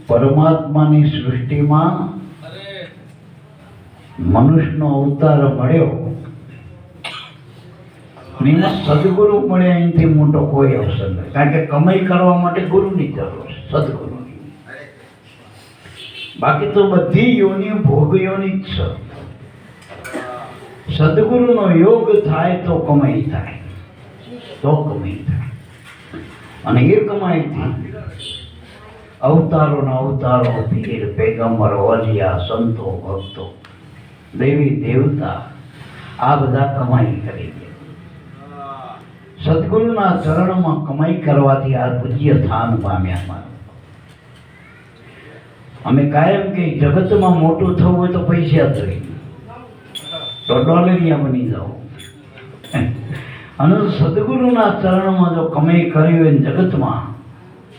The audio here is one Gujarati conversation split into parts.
પરમાત્માની સૃષ્ટિમાં મનુષ્યનો અવતાર મળ્યો, એમાં સદગુરુ મળ્યા એનાથી મોટો કોઈ અવસર નથી. કારણ કે કમાઈ કરવા માટે ગુરુની જરૂર છે, સદગુરુની. બાકી તો બધી યોની ભોગ યોની જ છે. સદગુરુનો યોગ થાય તો કમાઈ થાય, તો કમાઈ થાય. અને એ કમાઈથી અવતારોના અવતારો, પીર, પેગમ્બરો, અલિયા, સંતો, ભક્તો, દેવી દેવતા આ બધા કમાઈ કરી છે. સદગુરુના ચરણમાં કમાઈ કરવાથી આ પૂજ્ય સ્થાન પામ્યા. અમે કાયમ કે જગતમાં મોટું થવું હોય તો પૈસા જોઈએ, તો ડોલરિયા બની જાઓ. અને સદગુરુના ચરણમાં જો કમાઈ કરી હોય જગતમાં,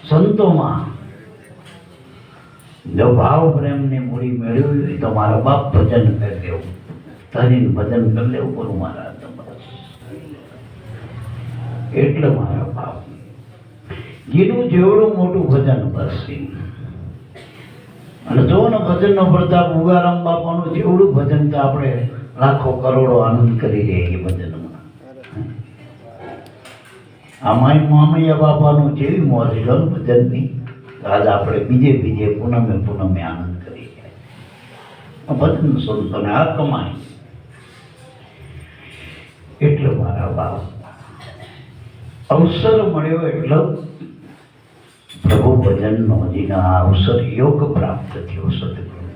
સંતોમાં જો ભાવ પ્રેમની મૂડી મેળવી હોય તો મારા બાપ ભજન કરી દેવું, ધરીને ભજન કરી લેવું ગુરુ મહારાજ. એટલે મારા બાપ ગીનું જેવડું મોટું ભજન બસ. અને જો ને ભજનનો પ્રતાપ ઉગારામ બાપાનું જેવડું ભજન તો આપણે લાખો કરોડો આનંદ કરી રહીએ એ ભજનમાં. આ મામૈયા બાપાનું જેવી મોજ લો ભજનની, આજ આપણે બીજે પૂનમે આનંદ કરી રહ્યા ભજન સંતોને આ કમાઈ. એટલે મારા બાપ અવસર મળ્યો એટલે પ્રભુ ભજનનો જેના અવસર યોગ પ્રાપ્ત થયો સદગુરુ.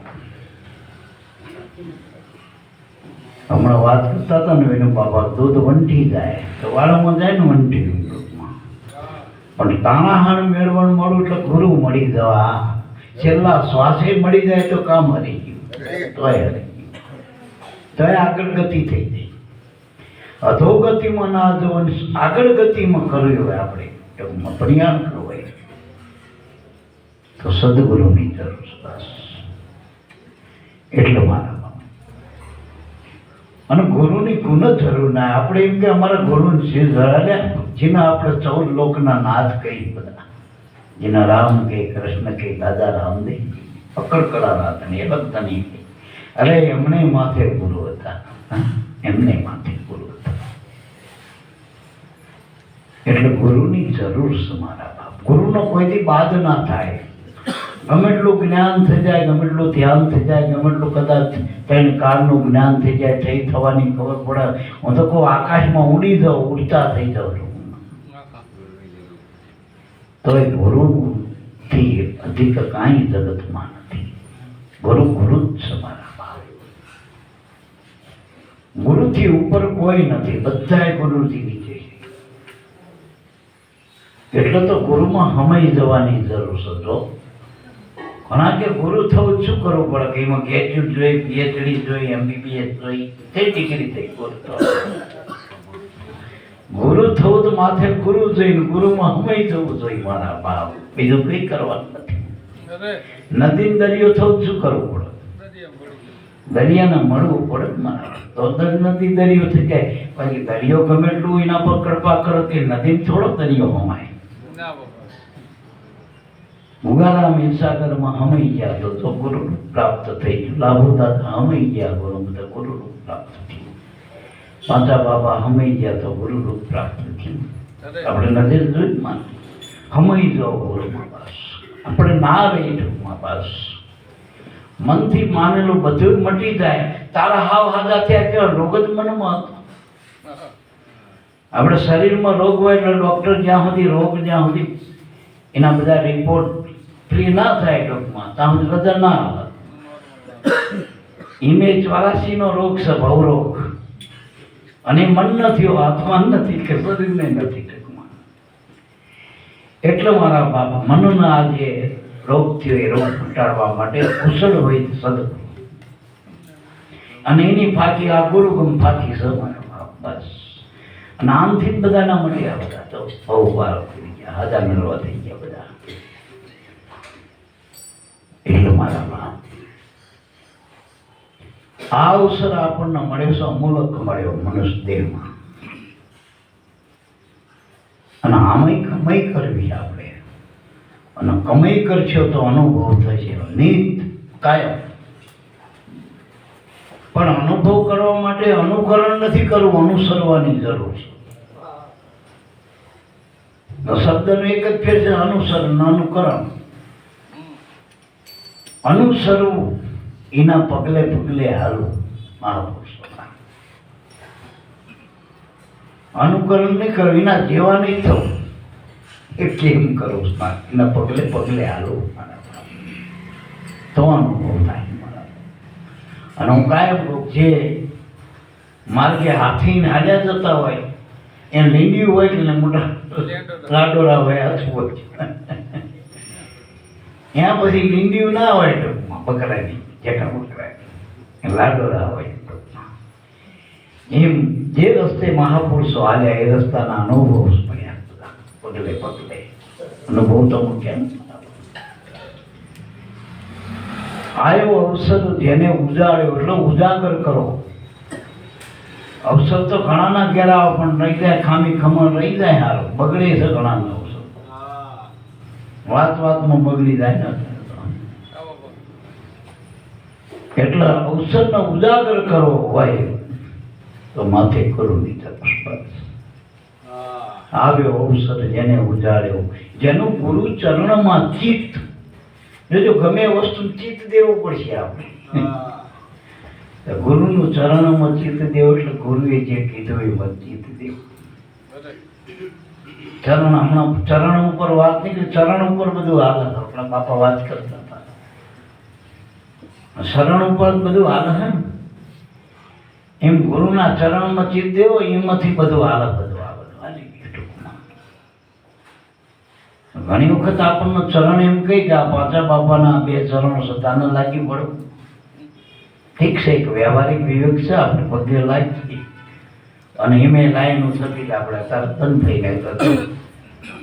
હમણાં વાત કરતા હતા ને એનું બાપા દૂધ વંટી જાય તો વાળામાં જાય ને વંટી, પણ તાણાહાણ મેળવણ મળું એટલે ગુરુ મળી જવા, છેલ્લા શ્વાસે મળી જાય તો કામ હરી ગયું, તોય આગળ ગતિ થઈ જાય. અધોગતિમાં ના જવાનું, આગળ ગતિમાં કરવી હોય આપણે, પ્રયાણ કરવું હોય તો સદગુરુની જરૂર બસ. એટલે મારા અને ગુરુની ગુણ જરૂર ના. આપણે એમ કે અમારા ગુરુની શિર ધરાવ્યા, જેના આપણે 14 લોકના નાથ કહી બધા, જેના રામ કે કૃષ્ણ કે દાદા રામદેવ, પકડકડા નાથ ને એ બધા નહીં. અરે એમને માથે ગુરુ હતા, એમને માથે ગુરુ હતા. એટલે ગુરુની જરૂર છે મારા બાપ. ગુરુનો કોઈથી બાદ ના થાય. ગમે એટલું જ્ઞાન થઈ જાય, ગમે એટલું ધ્યાન થઈ જાય, ગમે એટલું કદાચ ત્રણ કાળનું જ્ઞાન થઈ જાય, થઈ થવાની ખબર પડે. હું તો કહું આકાશમાં ઉડી જાઉં, ઉડતા થઈ જાઉં છું, તોય ગુરુથી અધિક કાંઈ જગતમાં નથી. ગુરુ ગુરુ જ છે મારા બાપ. ગુરુથી ઉપર કોઈ નથી, બધાય ગુરુથી નીચે. એટલે તો ગુરુમાં હમાઈ જવાની જરૂર છે. જો ઘણા કે ગુરુ થવું શું કરવું પડે કે એમાં ગ્રેજ્યુએટ જોઈ, પીએચડી જોઈ, MBBS જોઈ, કઈ ડિગ્રી થઈ ગુરુ થવું તો માથે ગુરુ જોઈને ગુરુમાં હમાઈ જવું જોઈએ મારા બાપ. બીજું કઈ કરવાનું નથી. નદી દરિયો થવું શું કરવું પડે? દરિયાને મળવું પડે મારા, તો નદી દરિયો થઈ જાય. પછી દરિયો ગમે એટલું એના પર કૃપા કરો કે નદી થોડો દરિયો હમાય. ઉગારામ હિંસાગરમાં હમાઈ ગયા તો ગુરુ પ્રાપ્ત થઈ ગયું. લાભુ દાદા હમાઈ ગયા, ગુરુ બધા ગુરુ રૂપ પ્રાપ્ત થયું. પાંચા બાબા હમાઈ ગયા તો ગુરુ રૂપ પ્રાપ્ત થયું. આપણે નજર જોઈ માન હમાઈ જાઓ ગુરુમાં બસ. આપણે ના રહી ટૂંકમાં બસ. મનથી માનેલું બધું મટી જાય. તારા હાવ હાજા થયા કેવા રોગ જ મનમાં. આપણે શરીરમાં રોગ હોય એટલે ડોક્ટર જ્યાં સુધી એના બધા રિપોર્ટ ફ્રી ના થાય ટૂંકમાં, ત્યાં સુધી રજા ના આવે. ઇમેજ 84 નો રોગ છે, ભવરોગ. અને મન નથી, આત્મા નથી, કે શરીરને નથી ટૂંકમાં. એટલે મારા બાપા મનના આ જે રોગ થયો એ રોગ ઘટાડવા માટે કુશળ હોય સદગુરુ, અને એની ફાંકી આ ગુરુગમ ફાંકી છે મારા બાપ બસ. અને આમથી જ બધાના મળ્યા, બધા તો બહુ વાર થઈ ગયા, હાજા મેળવા થઈ ગયા બધા. એટલે મારા બાપ આ અવસર આપણને મળ્યો છે, અમૂલક મળ્યો મનુષ્ય દેહમાં. અને આમાંય કમાઈ કરવી આપણે. અને કમાઈ કરશો તો અનુભવ થશે નિત કાયમ. પણ અનુભવ કરવા માટે અનુકરણ નથી કરવું, અનુસરવાની જરૂર છે. શબ્દનો એક જ ફેર છે, અનુસરણ અનુકરણ. અનુસરવું, એના પગલે પગલે હાલવું મહાપુરુષોના. અનુકરણ નહીં કરવું, એના જેવા નહીં થવું. એ કેમ કરું એના પગલે પગલે હાલવું, તો અનુભવ થાય. અને હું કાયમ જે માર્ગે હાથીને હાલ્યા જતા હોય એ લીંડિયું હોય એટલે મોટા લાડોરા હોય અથવા ત્યાં પછી લીંડિયું ના હોય ટૂંકમાં બકરાની જેઠા બકરાની લાડોરા હોય. એમ જે રસ્તે મહાપુરુષો હાલ્યા એ રસ્તાના અનુભવ પડ્યા બધા પગલે પગલે. અનુભવ તો મુખ્ય આવ્યો અવસર જેને ઉજાડ્યો એટલે ઉજાગર કરો. અવસર તો ઘણાના ઘેરા પણ રહી જાય, ખામી ખમણ રહી જાય, હારો બગડે છે ઘણાના અવસર. વાત વાતમાં બગડી જાય ને. એટલે અવસરનો ઉજાગર કરવો હોય તો માથે કરું નહીં થતું. આવ્યો અવસર જેને ઉજાડ્યો, જેનું ગુરુ ચરણમાં ચિત્ત. જો ગમે વસ્તુ ચિત્ત દેવું પડશે આપણે. ગુરુનું ચરણમાં ચિત્ત દેવું એટલે ગુરુએ જે કીધું એમાં ચિત્ત દેવું. ચરણ હમણાં ચરણ ઉપર વાત નહીં કે ચરણ ઉપર બધું હાલે. આપણા બાપા વાત કરતા હતા, શરણ ઉપર બધું હાલે છે ને. એમ ગુરુના ચરણમાં ચિત્ત દેવો એમાંથી બધું હાલે. બધું આ બધું હાલી ગયું. ઘણી વખત આપણને ચરણ એમ કહી કે આ પાછા બાપાના બે ચરણો સતાને લાગી પડવું. ઠીક છે, એક વ્યવહારિક વિવેક છે, આપણે પગે લાગી અને એમે લાઈન થતી કે આપણે તરત બંધ થઈ ગઈ તો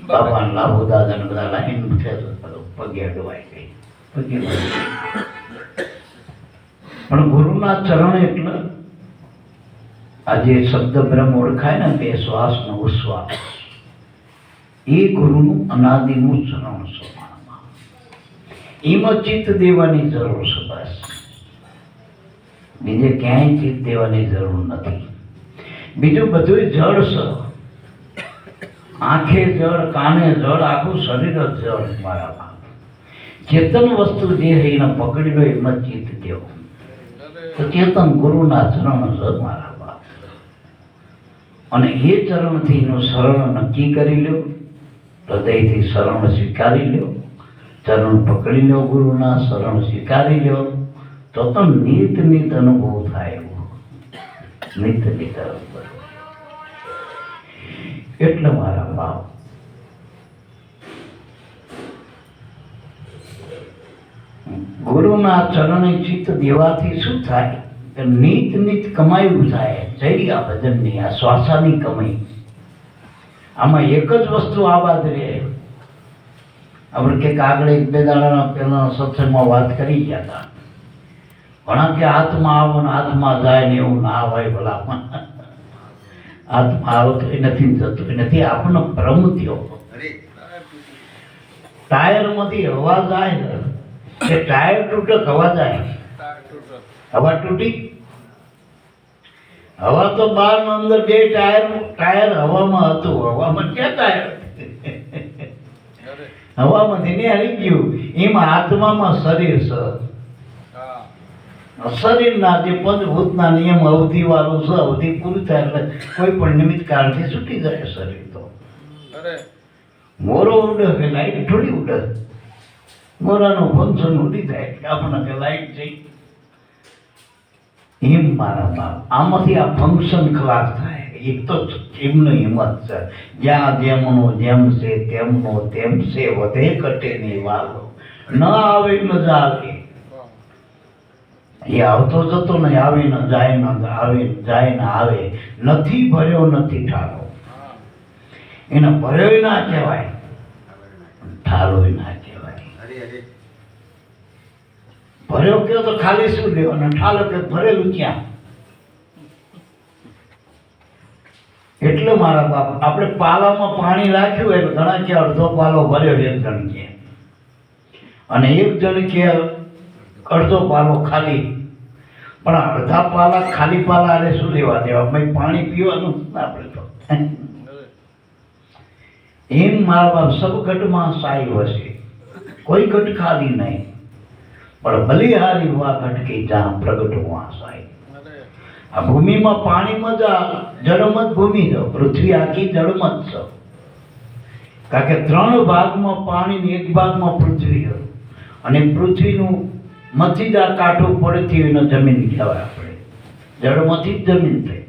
બાપાને લાભો દાદા ને બધા લાઈન છે તો પગે અડવાઈ ગઈ. પગે પણ ગુરુના ચરણ એટલે આજે શબ્દ બ્રહ્મ ઓળખાય ને તે શ્વાસ નો ઉશ્વાસ, એ ગુરુનું અનાદિનું ચરણ સ્વમાનમાં. એમાં ચિત્ત દેવાની જરૂર છે બસ, બીજે ક્યાંય ચિત્ત દેવાની જરૂર નથી. બીજું બધું જળ છે. આંખે જળ, કાને જળ, આખું શરીર જ જળ. મારા બાપ ચેતન વસ્તુ જે એને પકડી લો એમાં ચિત્ત દેવો તો ચેતન ગુરુના ચરણ છે મારા બાપ. અને એ ચરણથી એનું શરણ નક્કી કરી લો, હૃદયથી શરણ સ્વીકારી લો, ચરણ પકડી લો, ગુરુના શરણ સ્વીકારી લો તો નિત નિત અનુભવ થાય. નિત નિત અનુભવ. એટલે મારા બાપ ગુરુના ચરણે ચિત્ત દેવાથી શું થાય કે નિત નિત કમાયું થાય. જઈ આ ભજનની, આ શ્વાસાની કમાઈ. આમાં એક જ વસ્તુ આબાદ રહે. આપણે કંઈક આગળ એક બે દાડાના પહેલા સત્સંગમાં વાત કરી ગયા હતા. ઘણા કે હાથમાં આવો ને હાથમાં જાય ને એવું ના હોય. ભલા હાથમાં આવો તો એ નથી જતું, એ નથી. આપણને ભ્રમ થયો. ટાયરમાંથી હવા જાય ને એ ટાયર તૂટક હવા જાય. હવા તૂટી, હવા તો બહાર અંદર બે ટાયર હવામાં હતું. હવામાં ક્યાં ટાયર? હવામાંથી ને હરી ગયું. એમાં આત્મામાં શરીર છે. શરીરના જે પંચભૂતના નિયમ અવધિ વાળું છે, અવધિ પૂરી થાય એટલે કોઈ પણ નિમિત્ત કાળથી છૂટી જાય શરીર. તો મોરો ઉડે કે લાઈટ થોડી ઉડે. મોરાનું ફંક્શન ઉડી જાય કે આપણને કે લાઈટ જઈ. એમ મારા બાપ આમાંથી આ ફંક્શન ખલાસ થાય. એક તો એમનું હિંમત છે. જ્યાં જેમનો જેમ છે તેમનો તેમ છે, વધે કટે નહીં વાલો. ન આવે મજા આવે. એ આવતો જતો ને આવે ને જાય ને આવે, જાય ને આવે. નથી ભર્યો નથી ઠાલો. એને ભર્યો ના કહેવાય, ઠાલો ના કહેવાય. ભર્યો કયો તો ખાલી શું લેવાનું, ઠાલો કે ભરેલું ક્યાં. એટલે મારા બાપ આપણે પાલામાં પાણી રાખ્યું એટલે ઘણા કે અડધો પાલો ભર્યો છે. ગણ કે અને એક જણ કે અડધો પાલો ખાલી, પણ અડધા પાલા ખાલી પાલા આરે શું લેવા દેવા, ભાઈ પાણી પીવાનું આપણે તો એમ મારા બાપ સબ ઘટમાં સાઈ વસે, કોઈ ઘટ ખાલી નહીં, પણ બલિહારી હુઆ ઘટ કે જ્યાં પ્રગટ હુઆ સાઈ. આ ભૂમિમાં પાણીમાં જ જળમત ભૂમિ છે, પૃથ્વી આખી જળમત છે, કારણ કે 3 ભાગમાં પાણી ને 1 ભાગમાં પૃથ્વી છે, અને પૃથ્વીનું મથી જ આ કાંઠું પડતી હોય જમીન કહેવાય. આપણે જળમાંથી જ જમીન થઈ,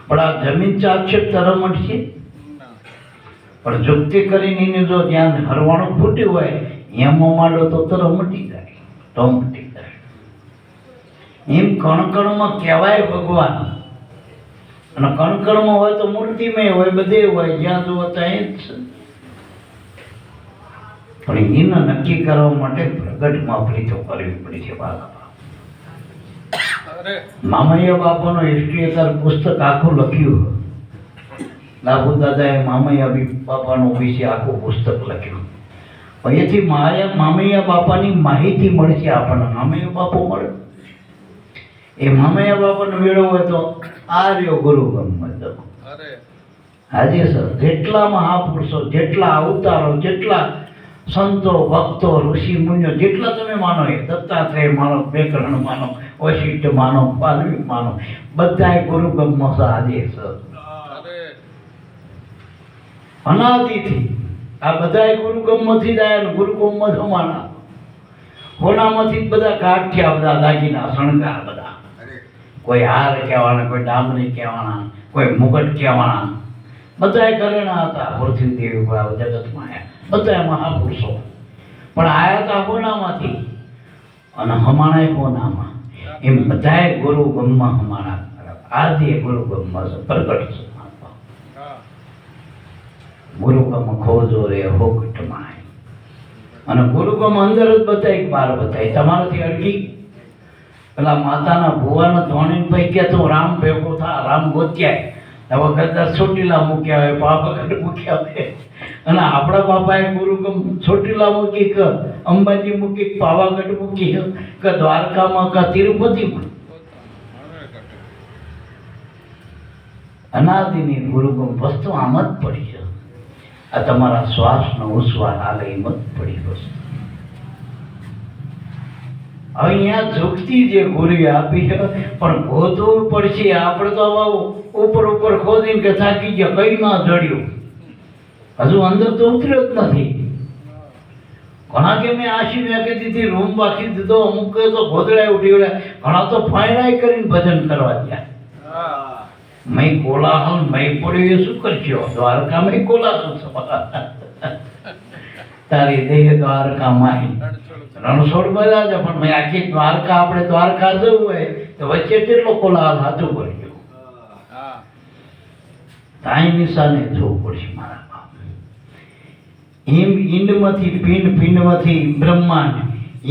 પણ આ જમીન ચાલશે તરમટ છે, પણ જુક્તિ કરીને જો જ્યાં હરવાણું ફૂટ્યું હોય એમાં માંડો તો તરફ મટી જાય, તો મટી જાય. એમ કણકણમાં કહેવાય ભગવાન, અને કણકણમાં હોય તો મૂર્તિમય હોય, બધે હોય, જ્યાં જુઓ ત્યાં જ છે. પણ એને નક્કી કરવા માટે પ્રગટમાં પ્રીતો કરવી પડી છે. મામૈયા બાપાનો હિસ્ટ્રી પુસ્તક આખું લખ્યું, લાભુ દાદાએ મામૈયા બાપાનો વિશે આખું પુસ્તક લખ્યું. અહીંયાથી મામૈયા બાપાની માહિતી મળશે આપણને. મામૈયા બાપો મળે, એ મામૈયા બાપાનો વેળો હોય તો આ રહ્યો ગુરુ બ્રહ્મ. હાજી સર, જેટલા મહાપુરુષો, જેટલા અવતારો, જેટલા સંતો, ભક્તો, ઋષિ મુનિઓ, જેટલા તમે માનો, એ દત્તાત્રેય માનો, બેકરણ માનો, વશિષ્ઠ માનો, પાલવી માનો, બધાય ગુરુ બ્રહ્મ આજે સર. અનાદિથી આ બધાય ગુરુ બ્રહ્મથી જ આયા, ગુરુ બ્રહ્મ જમાના હોનામાંથી જ બધા કાઠિયા, બધા દાગીના શણગાર, બધા કોઈ હાર કહેવાના, કોઈ ડામરી કહેવાના, કોઈ મુગટ કહેવાના, બધાય ઘરેણા હતા. પૃથ્વી દેવી જગતમાં આયા બધા મહાપુરુષો, પણ આયા હતા હોનામાંથી અને હમાણાય હોનામાં. એમ બધાય ગુરુ બ્રહ્મ હમાણા. આજે ગુરુ બ્રહ્મ છે, પ્રગટ છે. ગુરુ બ્રહ્મ ખોજો રે હોકટમાં, અને ગુરુ બ્રહ્મ અંદર જ બતાવી, બહાર બતાવી. તમારાથી અડકી પેલા માતાના ભુવાના ધોણી ભાઈ કે તું રામ ભેગો થા, રામ ગોત્યાય. હવે કદાચ ચોટીલા મૂક્યા હોય, પાવાગઢ મૂક્યા હોય, અને આપણા બાપાએ ગુરુ બ્રહ્મ ચોટીલા મૂકી, કે અંબાજી મૂકી, પાવાગઢ મૂકી, કે દ્વારકામાં, કે તિરુપતિમાં. અનાદિની ગુરુ બ્રહ્મ વસ્તુ આમ જ પડી છે. આ તમારા શ્વાસનો ઉશ્વાસ હાલે એમ જ પડી વસ્તુ. અહીંયા ઝુકતી જે ગુરુએ આપી છે, પણ ગોતવું પડશે. આપણે તો ઉપર ઉપર ખોદીને કે થાકી ગયા, કઈ ના જડ્યું, હજુ અંદર તો ઉતર્યો જ નથી. ઘણા કે મેં આશી મેકી દીધી, રૂમ બાકી દીધો, અમુક તો ગોદડાય ઉઠી વળ્યા, ઘણા તો ફાયરાય કરીને ભજન કરવા ગયા. મય કોલાહલ મય પડ્યો એ શું કરશો? દ્વારકામાં કોલાહલ તારી દેહ દ્વારકામાં રણછોડ બધા છે, પણ મેં આખી દ્વારકા, આપણે દ્વારકા જવું હોય તો વચ્ચે કેટલો કોલાહલ હાથું પડ્યો. તાઈ નિશાને જોવું પડશે મારા બાપ. એમ ઈંડમાંથી પિંડ, પિંડમાંથી બ્રહ્માંડ,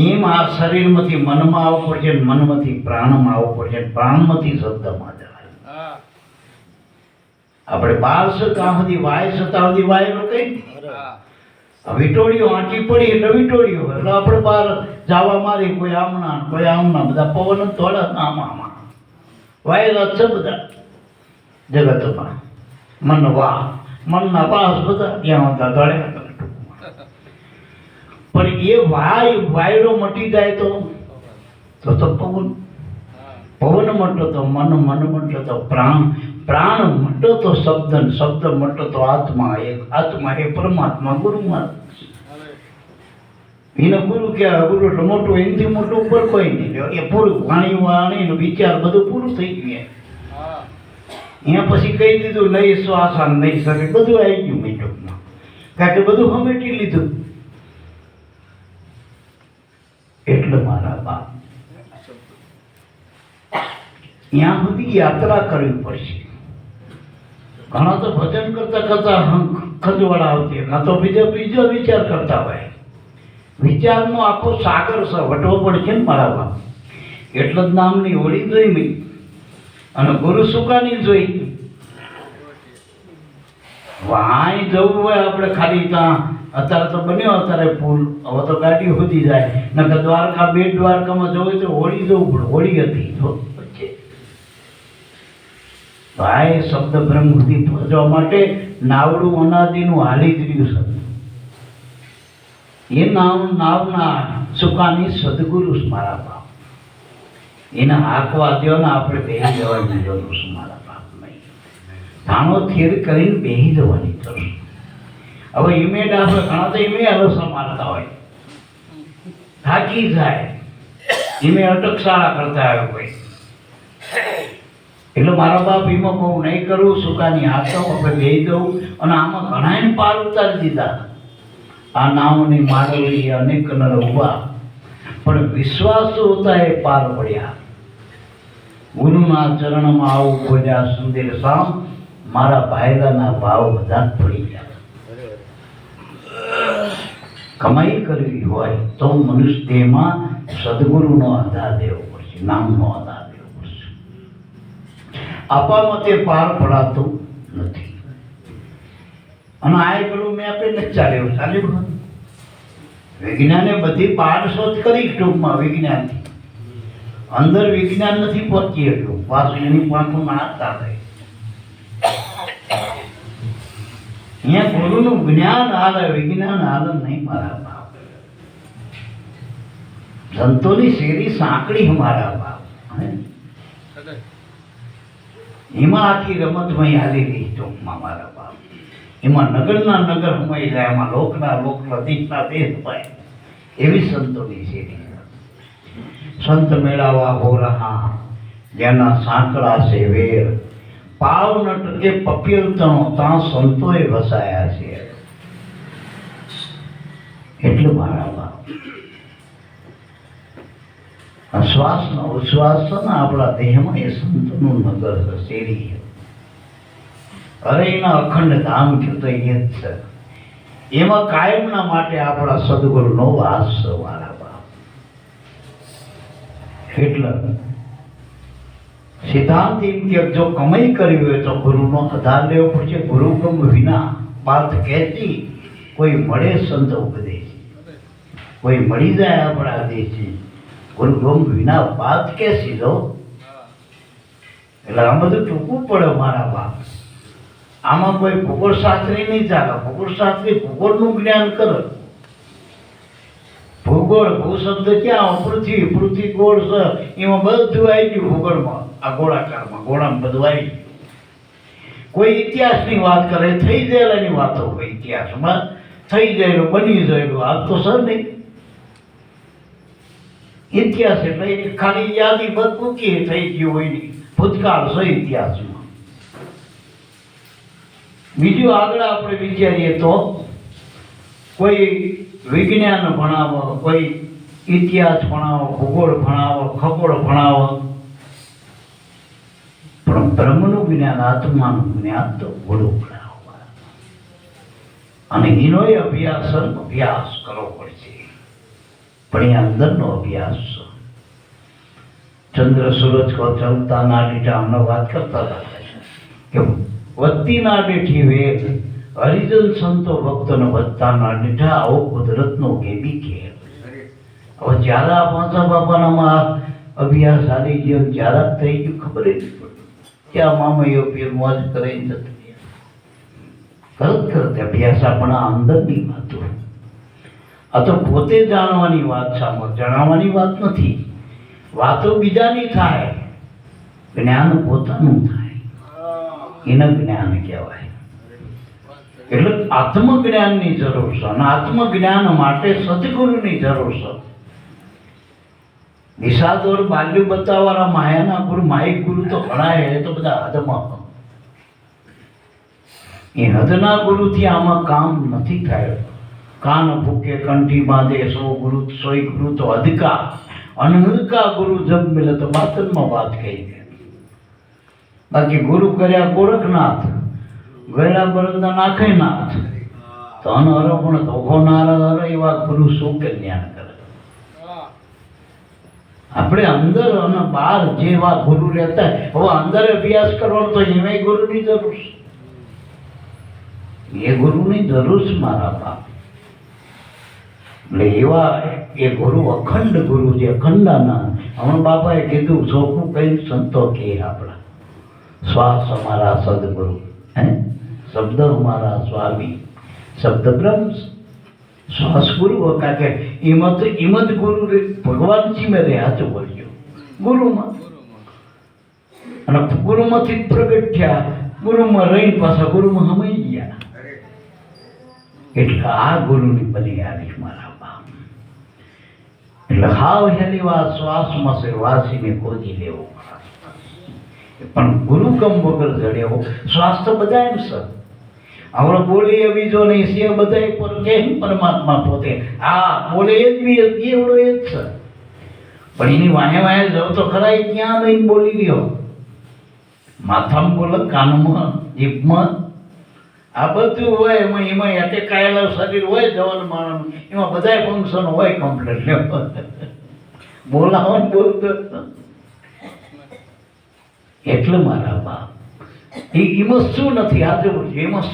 એમ આ શરીરમાંથી મનમાં આવવું પડશે, મનમાંથી પ્રાણમાં આવવું પડશે, પ્રાણમાંથી શબ્દમાં જવાય. આપણે 12 ત્યાં સુધી વાય સતાવધી વાય કઈ વિટોળીઓ આંટી પડી એટલે વિટોળીઓ, એટલે આપણે બહાર જવા મારી, કોઈ આમના કોઈ આમના, બધા પવન થોડા આમાં વાયેલા છે બધા જગતમાં. મનના પાસ બધા ત્યાં હતા દળ્યા. પણ એ વાયરો મટી જાય તો પવન, પવન મટો તો મન, મન મટો તો પ્રાણ, પ્રાણ મટો તો શબ્દ, શબ્દ મટો તો આત્મા. આત્મા એ પરમાત્મા, ગુરુમાં. એને ગુરુ કહેવાય. ગુરુ એટલે મોટું, એનાથી મોટું ઉપર કોઈ નહીં. એ પૂરું વાણી વાણી વિચાર બધું પૂરું થઈ ગયું. અહીંયા પછી કહી દીધું નહીં શ્વાસ, નહીં શરીર, બધું આવી ગયું મીટોમાં, કારણ કે બધું હમેટી લીધું. એટલે મારા બાપ ત્યાં સુધી યાત્રા કરવી પડશે. ઘણા તો ભજન કરતા કરતા ખંજવાળા આવતી, કાં તો બીજો વિચાર કરતા હોય. વિચારનો આખો સાગર છે, વટવો પડશે ને મારા બાપ. એટલે જ નામની હોળી જોઈ મેં, અને ગુરુ સુકાની જોઈ. વાય જવું હોય આપણે ખાલી ત્યાં અત્યારે તો બન્યો અત્યારે પુલ, હવે તો ગાડી સુધી જાય. નકર દ્વારકા, બેટ દ્વારકામાં જવું તો હોળી જવું પડે. હોળી હતી તો વચ્ચે. ભાઈ શબ્દ બ્રહ્મ સુધી પહોંચવા માટે નાવડું અનાદિનું હાલી જ રહ્યું છે. એ નાવના સુકાની સદગુરુ મારા બાપ, એને હાંકવા દો ને આપણે બેહી જવાની જરૂર છે મારા બાપ. નહીં ધાણો થેર કરીને બેહી જવાની જરૂર. હવે ઇમેજ આપણે ઘણા તો ઇમે અલસા મારતા હોય, થાકી જાય, ઇમે અટકશાળા કરતા આવે કોઈ. એટલે મારા બાપ એમાં બહુ નહીં કરવું, સુકાની હાથો આપણે બેહી દઉં. અને આમાં ઘણાને પાર ઉતારી દીધા. આ નામની માંડવી અનેક નર ઉભા, પણ વિશ્વાસ હોતા એ પાર પડ્યા. ગુરુના ચરણમાં આવું બોલ્યા સુંદર સામ, મારા ભાઈલાના ભાવ બધા પડી ગયા. કમાઈ કરવી હોય તો મનુષ્ય દેહમાં સદગુરુનો આધાર દેવો પડશે, નામનો આધાર દેવો પડશે. આપવામાં તે પાર પડાતું નથી. અને આ પેલું મેં આપણે ચાલ્યું ચાલ્યું. વિજ્ઞાને બધી પાર શોધ કરી ટૂંકમાં વિજ્ઞાનથી. અંદર વિજ્ઞાન નથી પહોંચી એટલું, પાછું એની પાંખું નાખતા થાય. અહીંયા ગુરુનું જ્ઞાન હાલે, વિજ્ઞાન હાલે નહીં મારા બાપ. સંતોની શેરી સાંકડી મારા બાપ. એમાં આખી રમતમય હાલી રહી ટૂંકમાં મારા બાપ. એમાં નગરના નગર હમાઈ જાય, એમાં લોકના લોક, દેશના દેશ હોય. એવી સંતોની શેરી. સંત મેળાવા હો રહા, જેના સાંકળા છે વેર, પાવ ન ટકે પપિયલતણો, ત્યાં સંતોએ વસાયા છે. એટલે મારા બાપ શ્વાસનો ઉશ્વાસ છે ને આપણા દેહમાં, એ સંતનું નગર છે, શેરી. અરે એના અખંડ ધામ કયું તો એ જ છે. એમાં કાયમના માટે આપણા સદગુરુનો વાસ છે મારા બાપ. એટલે સિદ્ધાંત એમ કે જો કમાઈ કરવી હોય તો ગુરુનો આધાર લેવો પડશે. ગુરુગમ વિના પાર્થ કહેતી, કોઈ મળે સંત ઉપદેશ, કોઈ મળી જાય આપણા દેશી. ગુરુગમ વિના પાર્થ કે સીધો. એટલે આ બધું ટૂંકવું પડે મારા બાપ. આમાં કોઈ ભૂગોળ શાસ્ત્રી નહીં ચાલે. ભૂગોળ શાસ્ત્રી ભૂગોળનું જ્ઞાન કરે. ભૂગોળ, ભૂ શબ્દ ક્યાં? પૃથ્વી, પૃથ્વી ગોળ છે, એમાં બધું આવી ગયું ભૂગોળમાં. આ ગોળાકારમાં, ગોળામાં બધું આવી ગયું. કોઈ ઇતિહાસની વાત કરે, થઈ ગયેલાની વાતો હોય. ઇતિહાસમાં થઈ ગયેલું, બની ગયેલું, આ તો સર નહીં. ઇતિહાસ એટલે ખાલી યાદી બધ મૂકી થઈ ગયું હોય નહીં. ભૂતકાળ છે ઇતિહાસમાં. બીજું આગળ આપણે વિચારીએ તો કોઈ વિજ્ઞાન ભણાવો, કોઈ ઇતિહાસ ભણાવો, ભૂગોળ ભણાવો, ખગોળ ભણાવો, પણ બ્રહ્મનું જ્ઞાન, આત્માનું જ્ઞાન તો ગુરુ ભણાવો. અને એનો અભ્યાસ કરવો પડશે. પણ એ અંદરનો અભ્યાસ છે. ચંદ્ર સૂરજ કો ચલતા ના લીટા હમણાં વાત કરતા હતા કે વધતી ના બેઠી વેદ, હરિજન સંતો ભક્તોને વધતા ના બેઠા, આવો કુદરતનો ગેબી ખેલ. હવે જ્યારે આ પાંચા બાપાનામાં અભ્યાસ આવી ગયો, જ્યારે થઈ ગયું ખબર જ નહીં પડી કે આ મામૈયો પીર મોજ કરીને જતી. કરત અભ્યાસ આપણા અંદરની વાતો. આ તો પોતે જાણવાની વાત છે, જણાવવાની વાત નથી. વાતો બીજાની થાય, જ્ઞાન પોતાનું થાય, એને જ્ઞાન કહેવાય. એટલે આત્મજ્ઞાનની જરૂર છે. અને આત્મજ્ઞાન માટે સદગુરુની જરૂર છે. નિષાદોર બાલ્યું બતાવવાના માયાના ગુરુ, માહિક ગુરુ તો ઘણા, એ તો બધા હદમાં. એ હદના ગુરુથી આમાં કામ નથી થાય. કાન ભૂકે કંઠી બાંધે સો ગુરુ, સોય ગુરુ તો અધકા, અનહદકા ગુરુ જબ મિલે તો બાતનમાં વાત કહી દે. બાકી ગુરુ કર્યા ગોરખનાથ, ગયડા બળદના નાખે નાથ, તો અનહરો પણ ધોખો ના એવા ગુરુ શું કલ્યાણ કરે. આપણે અંદર અને બહાર જેવા ગુરુ રહેતા, હવે અંદર અભ્યાસ કરવાનો તો એમાં ગુરુની જરૂર છે. એ ગુરુની જરૂર છે મારા બાપ. એટલે એવા એ ગુરુ અખંડ ગુરુ છે, અખંડાના. હમણાં બાપાએ કીધું ચોખ્ખું કઈ સંતો કે આપણા શ્વાસ અમારા સદગુરુ, હે શબ્દ અમારા સ્વામી, શબ્દ બ્રહ્મ, શ્વાસ ગુરુ. કારણ કે એમાં જ ગુરુ ભગવાનજી મેં રે, હાચું બોલજો, ગુરુમાં. અને ગુરુમાંથી પ્રગટ થયા, ગુરુમાં રહીને પાછા ગુરુમાં હમાઈ ગયા. એટલે આ ગુરુની બલિહારી મારા બાપ. એટલે હાવ હેલી વાત શ્વાસમાં છે વાસીને ખોજી લેવો, પણ ગુરુકમ વગર જડ્યો. શ્વાસ તો બધા એમ છે, હમણાં બોલીએ બીજો નહીં છે, બધા પર કેમ પરમાત્મા પોતે હા બોલે એ જ બી એવડો એ જ છે. પણ એની વાહે વાહે જાવ તો ખરા, એ ક્યાં લઈને બોલી રહ્યો? માથામાં બોલે, કાનમાં, જીભમાં, આ બધું હોય. એમાં અટેકાયેલા શરીર હોય જવાનું માણસનું, એમાં બધા ફંક્શન હોય કમ્પ્લીટ. બોલાવો બોલતો એટલે મારા બાપ એમાં શું નથી? આજે એમાં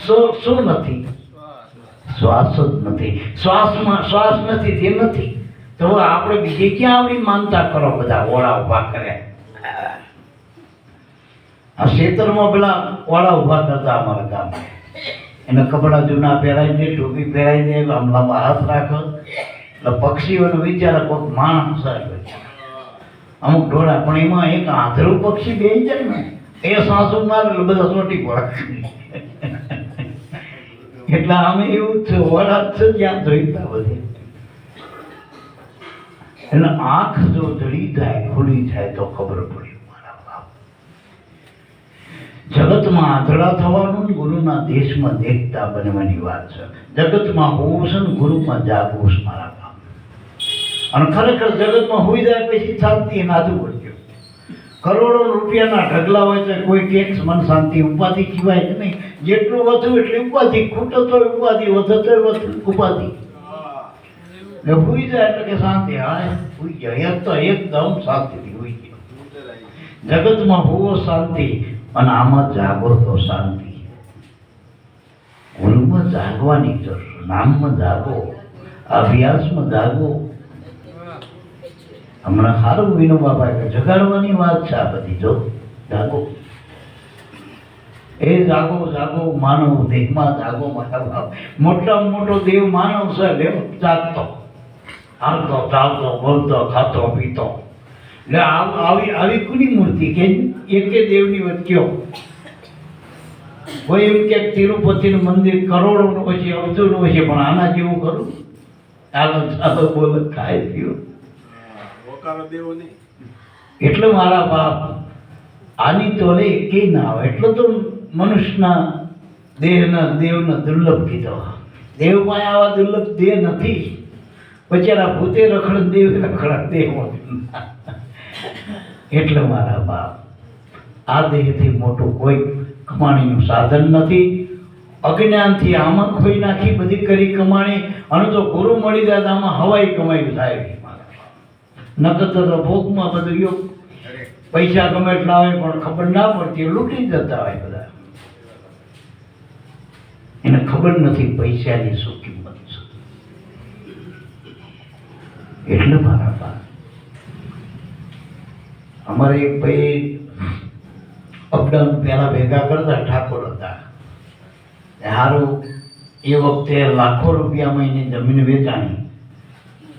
શું નથી? શ્વાસ જ નથી. શ્વાસ નથી તે નથી. તો આપણે બીજે ક્યાં આપણી માનતા કરો? બધા ઓળા ઉભા કર્યા. આ ખેતરમાં પેલા ઓળા ઉભા કરતા અમારા ગામમાં, એને કપડા જૂના પહેરાવી દે, ટોપી પહેરાવી દે, આમ લાંબા હાથ રાખો. એટલે પક્ષીઓને વિચારે કોઈક માણસ આવે, અમુક ઢોળા. પણ એમાં એક આંધળું પક્ષી બેસી જાય ને, એ સાસુ મારે એટલે બધા સોટી પડે. એટલે અમે એવું જ છે, વરાત છે ત્યાં જોઈતા બધે. એટલે આંખ જો જડી જાય, ખુલી જાય તો ખબર પડી. મારા બાપ, જગતમાં આંધળા થવાનું, ગુરુના દેશમાં દેખતા બનવાની વાત છે. જગતમાં હોવું છે ને ગુરુમાં જાગવું છે મારા બાપ. અને ખરેખર જગતમાં હોઈ જાય પછી શાંતિ નાદું પડ્યું. કરોડો રૂપિયાના ઢગલા હોય તો કોઈ ટેક્સ મન શાંતિ ઉપાધિ કહેવાય કે નહીં. જેટલું વધુ એટલી ઉપાધિ, ખૂટો તો ઉપાધિ, વધે તો ઉપાધિ. ને હોઈ જાય એટલે કે શાંતિ. હા હોઈ જાય તો એકદમ શાંતિથી હોઈ જાય. જગતમાં હોવો શાંતિ, અને આમાં જાગો તો શાંતિ. ગુરુમાં જાગવાની જરૂર, નામમાં જાગો, અભ્યાસમાં જાગો. હમણાં સારું વિનોબા ભાઈ જગાડવાની વાત છે આ બધી. જો જાગો, એ જાગો જાગો, માનવ દેહમાં જાગો મારા બાપ. મોટામાં મોટો દેવ માનવ છે, દેવ જાગતો, હાલતો ચાલતો બોલતો ખાતો પીતો. એટલે આવી કોની મૂર્તિ કે એકે દેવની વચ્ચે? કોઈ એમ કે તિરુપતિનું મંદિર કરોડોનું હોય છે, અબજોનું હોય છે, પણ આના જેવું ખરું? ચાલો ચાલો બોલ, ખાય પીવું. એટલે મારા બાપ આની તો લે કે ના આવે. એટલો તો મનુષ્યના દેવના દુર્લભ કીધો. દેવમાં આવા દુર્લભ દેહ નથી. બચારા ભૂતે રખડ, દેવ રખડ, દેવ. એટલે મારા બાપ આ દેહથી મોટું કોઈ કમાણીનું સાધન નથી. અજ્ઞાનથી આમાં ખોઈ નાખી બધી કરી કમાણી, અને તો ગુરુ મળી જાય તો આમાં હવાઈ કમાઈ થાય. નકર તો ભોગમાં બધું યોગ, પૈસા ગમે એટલા હોય પણ ખબર ના પડતી, લૂંટી જતા હોય બધા. એને ખબર નથી પૈસાની શું કિંમત છે. એટલે મારા બા અમારે એક ભાઈ અપડાઉન પહેલા ભેગા કરતા, ઠાકોર હતા. સારું એ વખતે લાખો રૂપિયામાં એની જમીન વેચાણી.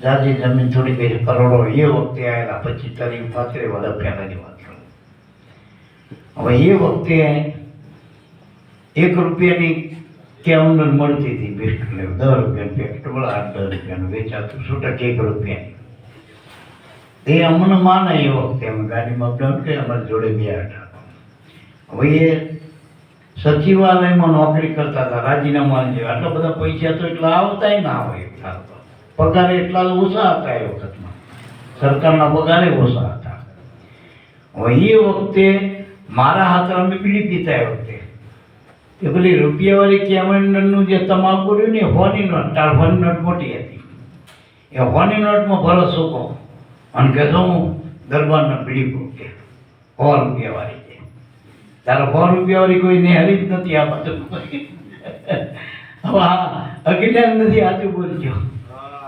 જાજી જમીન થોડી કઈ કરોડો એ વખતે આવેલા, 25-30-35 વર્ષ પહેલાની વાત કરું. હવે એ વખતે 1 રૂપિયાની કેવંદર મળતી હતી બિસ્કટ, 10 રૂપિયાનું પેકેટ, 8-10 રૂપિયાનું વેચાતું, છૂટક 1 રૂપિયાની. એ અમને માને એ વખતે અમે ગાડીમાં અપડાઉન કરી, અમારી જોડે ગયા હતા. હવે એ સચિવાલયમાં નોકરી કરતા હતા, રાજીનામા જેવા. આટલા બધા પૈસા તો એટલા આવતા ના હોય, એટલા પગારે એટલા ઓછા હતા એ વખતમાં. સરકારના પગારે ઓછા હતા. હવે એ વખતે મારા હાથે અમે બીડી પીતા. એ વખતે એ પેલી રૂપિયાવાળી કેમેન્ડરનું જે તમાકુ રહ્યું ને, હોની નોટ, તાર હોની નોટ મોટી હતી. એ હોની નોટમાં ભરો સૂકો અને કે હું દરબારના બીડી પૂકે 100 રૂપિયાવાળી છે. તારે 100 રૂપિયાવાળી કોઈ નેહરી જ નથી આ બધું. હવે હા અજ્ઞાન નથી, આજુ બોલજો.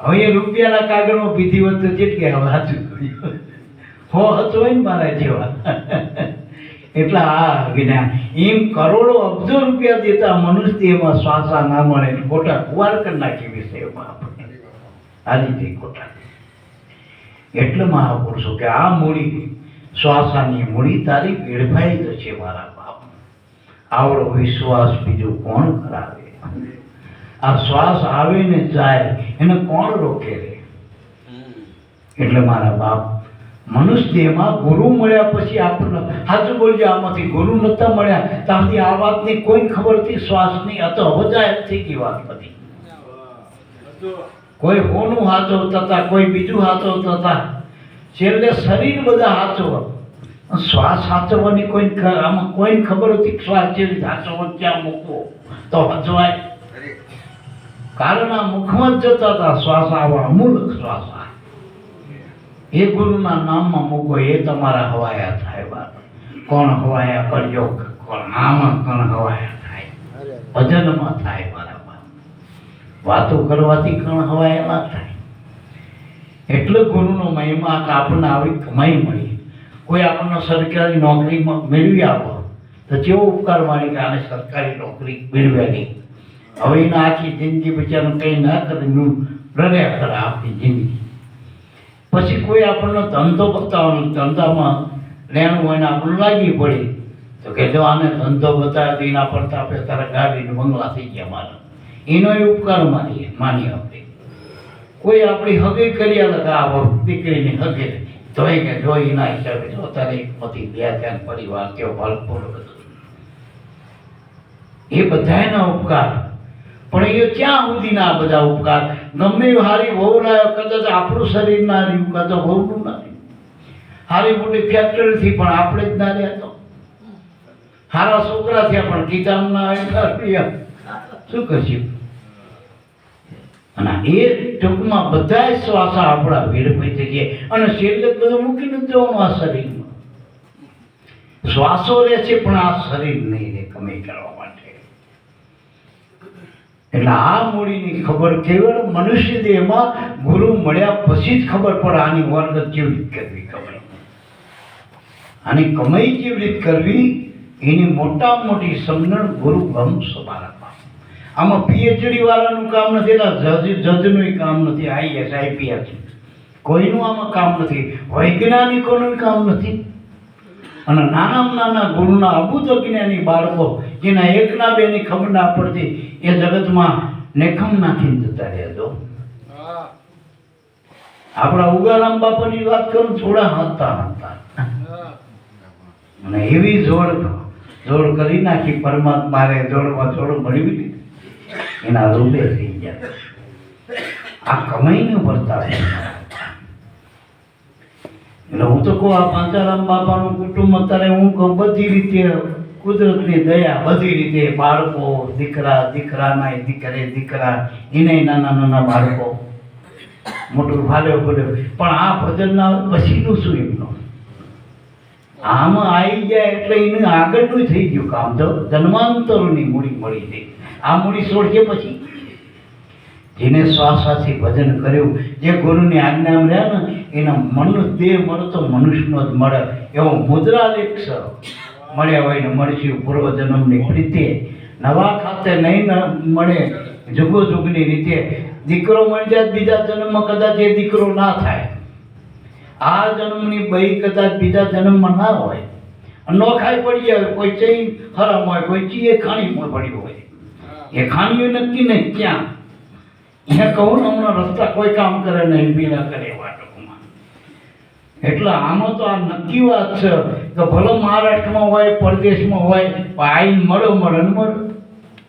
હવે એ રૂપિયાના કાગળમાં વિધિવત તો જેટલી હવે સાચું કર્યું હો હતો હોય ને મારા જેવા એટલે આ જ્ઞાન એમ કરોડો અબજો રૂપિયા દેતા મનુષ્ય એમાં શ્વાસા ના મળે ખોટા કુવાર કરી નાખી વિષયમાં આપણે આ રીતે ખોટા એટલે મહાપુરુષો કે આ મૂડી શ્વાસાની મૂડી તારી વેડફાઈ જશે મારા બાપ. આવડો વિશ્વાસ બીજું કોણ કરાવે? આ શ્વાસ આવે ને જાય એને કોણ રોકે રે? એટલે મારા બાપ મનુષ્યમાં ગુરુ મળ્યા પછી આપણને સાચું બોલજો, આમાંથી ગુરુ નતા મળ્યા ત્યાંથી આ વાતની કોઈ ખબર હતી શ્વાસની આ તો અવજાય થઈ ગઈ વાત બધી. કોઈ હોનું હાચવતા હતા, કોઈ બીજું હાચવતા હતા, છેલ્લે શરીર બધા હાચવા. શ્વાસ હાચવવાની કોઈ આમાં કોઈ ખબર હતી શ્વાસ જેવી હાચવવા ક્યાં મૂકવો તો હચવાય? કારણ આ મુખમાં જ જતા હતા શ્વાસ આવા અમૂલક શ્વાસ એ ગુરુના નામમાં મૂકો એ તમારા હવાયા થાય. બાપ કોણ હવાયા કરજો, કોણ આમાં કોણ હવાયા થાય, ભજનમાં થાય મારા બાપ. વાતો કરવાથી કોણ હવાયા ના થાય. એટલે ગુરુનો મહિમા કે આપણને આવી કમાઈ મળી. કોઈ આપણને સરકારી નોકરી મેળવી આપો તો કેવો ઉપકાર માની કે આને સરકારી નોકરી મેળવ્યાની. હવે એને આખી જિંદગી બિચારાને કંઈ ના કરીને રડ્યા કરે આપણી જિંદગી. પછી કોઈ આપણને ધંધો બતાવવાનો, ધંધામાં લેણું હોય ને આપણને લાગી પડી તો કે જો આને ધંધો બતાવ્યો તો એના પર આપણે તારા ગાડીને બંગલા થઈ ગયા મારા, એનો એ ઉપકાર માનીએ આપણે. કોઈ આપણી હગે કરી આલે કે આ દીકરીની હગે જોઈ કે જોઈ એના હિસાબે જો તારે પતિ બે ત્યાં પરિવાર કેવો ભરપૂર બધું એ બધાના ઉપકાર. પણ એ ક્યાં સુધીના આ બધા ઉપકાર? ગમે હારી વહુ લાવ્યો કદાચ આપણું શરીર ના રહ્યું, કદાચ વહુનું ના રહ્યું. હારી મોટી ફેક્ટરીથી પણ આપણે જ ના રહ્યા તો હારા છોકરા થયા પણ ગીતામ ના આવ્યા શું કરશું? અને એ ટૂંકમાં બધા શ્વાસા આપણા વેડફાઈ થઈ ગયા અને છેલ્લે બધું મૂકીને જવાનું આ શરીરમાં. શ્વાસો રહે છે પણ આ શરીર નહીં રહે કમાઈ કરવા માટે. એટલે આ મૂડીની ખબર કેવળ મનુષ્ય દેહમાં ગુરુ મળ્યા પછી જ ખબર પડે આની વર્ગ કેવી રીત કરવી, ખબર આની કમાઈ કેવી રીત કરવી એની મોટામાં મોટી સમજણ ગુરુ બ્રહ્મ સમારામાં. આમાં પીએચડી વાળાનું કામ નથી, જજનું કામ નથી, આઈએસ આઈપીએસ કોઈનું આમાં કામ નથી, વૈજ્ઞાનિકોનું કામ નથી. અને નાનામાં નાના ગુરુના અબુધ અજ્ઞાની બાળકો જેના એકના બેની ખબર ના પડતી એ જગતમાં નેખમ નાખીને જતા રહ્યા. જો આપણા ઉગારામ બાપાની વાત કરું, થોડા હતા અને એવી જોડ કરી નાખી પરમાત્માએ જોડમાં જોડ મળ્યું એના રૂપે થઈ ગયા. આ કમાઈને વર્તાવ. એટલે હું તો કહું આ પાંચારામ બાપાનું કુટુંબ અત્યારે હું કહું બધી રીતે કુદરતની દયા, બધી રીતે બાળકો દીકરાના દીકરા એને નાના બાળકો મોટું ભાલ્યો પડ્યો. પણ આ ભજનના પછીનું શું એમનું આમાં આવી જાય એટલે એને આગળનું થઈ ગયું કામ. તો જન્માંતરોની મૂડી મળી ગઈ. આ મૂડી છોડશે પછી જેને શ્વાસાથી ભજન કર્યું, જે ગુરુની આજ્ઞામાં રહ્યા ને એના મન દેહ મળે તો મનુષ્યનો જ મળે એવો મુદ્રાલેખ મળ્યા હોય ને મળશે પૂર્વજન્મની પ્રીતિ. નવા ખાતે નહીં મળે જુગો જુગની રીતે. દીકરો મળી જાય બીજા જન્મમાં કદાચ એ દીકરો ના થાય. આ જન્મની બઈ કદાચ બીજા જન્મમાં ના હોય. નોખાઈ પડી જાય, કોઈ ચઈ હરામ હોય, કોઈ ચીએ ખાણીમાં પડ્યું હોય. એ ખાણીઓ નક્કી નહીં ક્યાં. અહીંયા કહું ને હમણાં રસ્તા કોઈ કામ કરે નહીં, બીના કરે એવા ટૂંકમાં. એટલે આમાં તો આ નક્કી વાત છે કે ભલે મહારાષ્ટ્રમાં હોય, પરદેશમાં હોય, આઈને મળો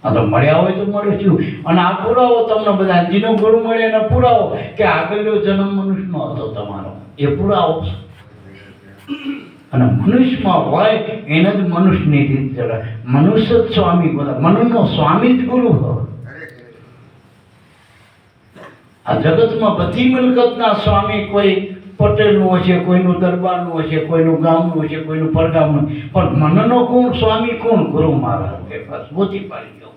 આ તો મળ્યા હોય તો મળે છું. અને આ પુરાવો તમને બધા જીનો ગુરુ મળે એને પુરાવો કે આગળનો જન્મ મનુષ્યનો હતો તમારો, એ પુરાવો છે. અને મનુષ્યમાં હોય એને જ મનુષ્યની રીત ચડે. મનુષ્ય જ સ્વામી બોલા, મનુનો સ્વામી જ ગુરુ હોય. આ જગતમાં બધી મિલકતના સ્વામી કોઈ પટેલનું હશે, કોઈનું દરબારનું હશે, કોઈનું ગામનું હશે, કોઈનું પરગામનું, પણ મનનો કોણ સ્વામી કોણ? ગુરુ મહારાજ કે બસ ગોતી પાડી ગયો.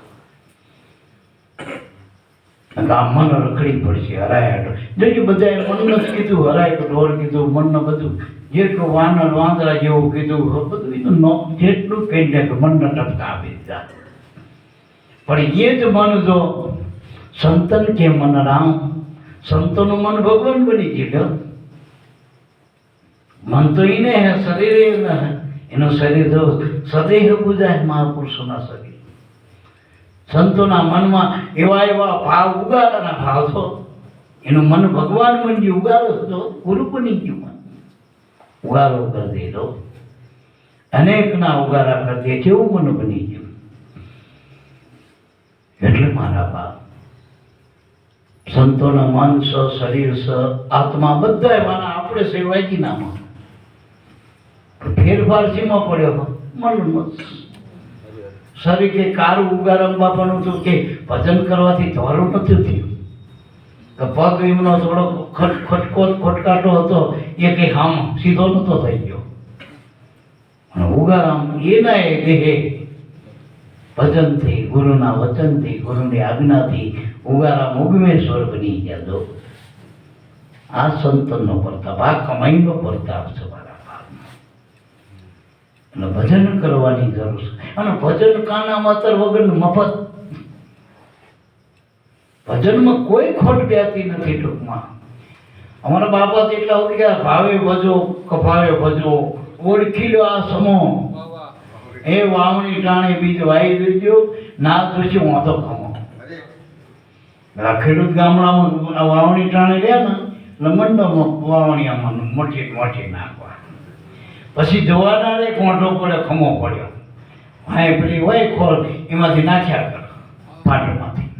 આ મન રખડી પડશે, હરાય. જોજો બધાએ મન જ કીધું, હરાય તો ઢોર કીધું, મન બધું જેટલું વાનર વાંદરા જેવું કીધું બધું જેટલું કહી દે કે મનને ટપકા આપી દીધા. પણ એ જ મન જો સંતન કે મન રામ, સંતોનું મન ભગવાન બની ગયું. મન તો એને હે, શરીર એનું શરીર જો સદેહ બુજાય મહાપુરુષોના શરીર. સંતોના મનમાં એવા એવા ભાવ ઉગાડાના ભાવ છો, એનું મન ભગવાન બની ગયું. ઉગાડો તો ગુરુ બની ગયું. મન ઉગારો કરી દેલો, અનેકના ઉગારા કરી દે, કેવું મન બની ગયું. એટલે મારા બાપ સંતોના મન સ, શરીર સ, આત્મા બધા માના આપણે સેવાયજી નામાં ફેરફાર શીમાં પડ્યો? મનમાં. શરીર કે કારું ઉગારામ બાપાનું હતું કે ભજન કરવાથી ધોરું નથી થયું, કે પગ એમનો થોડો ખટકાટો હતો એ કઈ હામ સીધો નતો થઈ ગયો. ઉગારામ એના એ દેહે ભજનથી, ગુરુના વચનથી, ગુરુની આજ્ઞાથી ઉગારામ ઉગમેશ્વર બની ગયા. દો આ સંતનનો પ્રતાપ, આ કમાઈનો પ્રતાપ છે મારા બાપ. અને ભજન કરવાની જરૂર છે. અને ભજન કાના માતર વગર મફત. ભજનમાં કોઈ ખોટ બેતી નથી. ટૂંકમાં અમારા બાપા તો એટલા ઉડી ગયા, ભાવે ભજો કભાવે ભજો, ઓળખી લો આ સમો, એ વાવણી ટાણે બીજ વાઈ દેજો, ના જોશે વાંધો ખમો. ખેડૂત ગામડામાં વાવણી ટાણે રહ્યા ને એટલે મંડપમાં વાવણી આમાં મોટી મોટી નાખવા, પછી જોવાના રે કોંઢો પડે, ખમો પડ્યો, હા પેલી હોય ખોળ એમાંથી નાખ્યા કર પાટણમાંથી.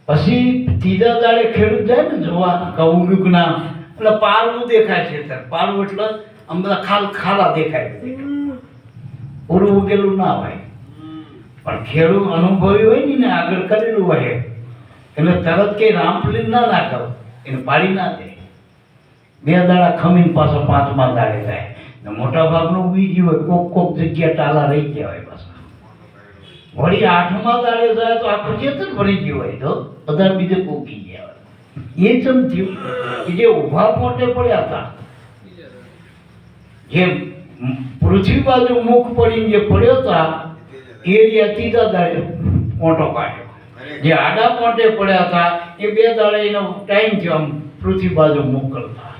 પછી ત્રીજા દાડે ખેડૂત જાય ને જોવા કઉગના, એટલે પારવું દેખાય છે. ત્યારે પારવું એટલે આમ બધા ખાલા દેખાય, પૂરું ઉગેલું ના હોય. પણ ખેડૂત અનુભવી હોય ને આગળ કરેલું હોય એટલે તરત કઈ રામપલીન ના નાખો, એને પાડી ના દે. 2 દાડા ખમીને પાછો 5મા દાડે જાય. મોટા ભાગનું ઉગી ગયું હોય, કોક જગ્યા ટાલા રહી ગયા હોય. પાછા વળી 8મા દાડે જાય તો આખું ચેતન ભરી ગયું હોય, તો બધા બીજે ઉગી ગયા હોય. એ ચમ થયું કે જે ઉભા પોટે પડ્યા હતા, જે પૃથ્વી બાજુ મુખ પડીને જે પડ્યો હતા એ ત્રીજા દાડે પોટો કાઢ્યો. જે આડા પોટે પડ્યા હતા એ 2 દાડે એનો ટાઈમ થયો આમ પૃથ્વી બાજુ મુખ કરતા,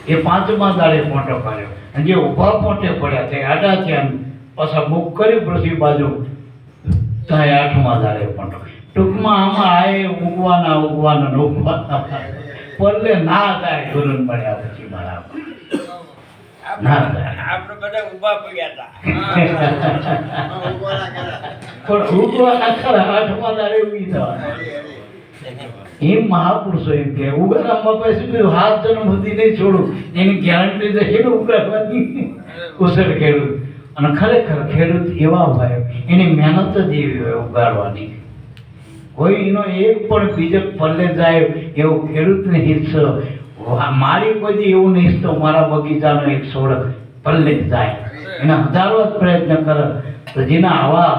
એ 5મા દાડે પોટો કાઢ્યો. અને જે ઉભા પોટે પડ્યા તે આડા થયા પાછા મુખ કરી પૃથ્વી બાજુ, ત્યાં 8મા દાડે પોટો. ટૂંકમાં આમાં આય ઉગવાના પલ્લે ના જાય. ગુરુ મળ્યા પછી મારા ના જાય. આપણે બધા ઊભા પડ્યા પણ ઉગવાના ખરા 8મા દાડે ઉગી થવાના. એમ મહાપુરુષો એમ કે ઉગારામ બાપાએ શું કહ્યું, 7 જન્મ સુધી નહીં છોડું, એની ગેરંટી તો છે ઉગાડવાની. કુશળ ખેડૂત. અને ખરેખર ખેડૂત એવા હોય, એની મહેનત જ એવી હોય ઉગાડવાની. કોઈ એનો એક પણ બીજક પલ્લે જાય એવું ખેડૂતને હિસ્સો મારી કોઈ એવું નહીં ઈચ્છતો મારા બગીચાનો એક છોડ પલ્લે જ જાય. એના હજારો જ પ્રયત્ન કરે. તો જેના આવા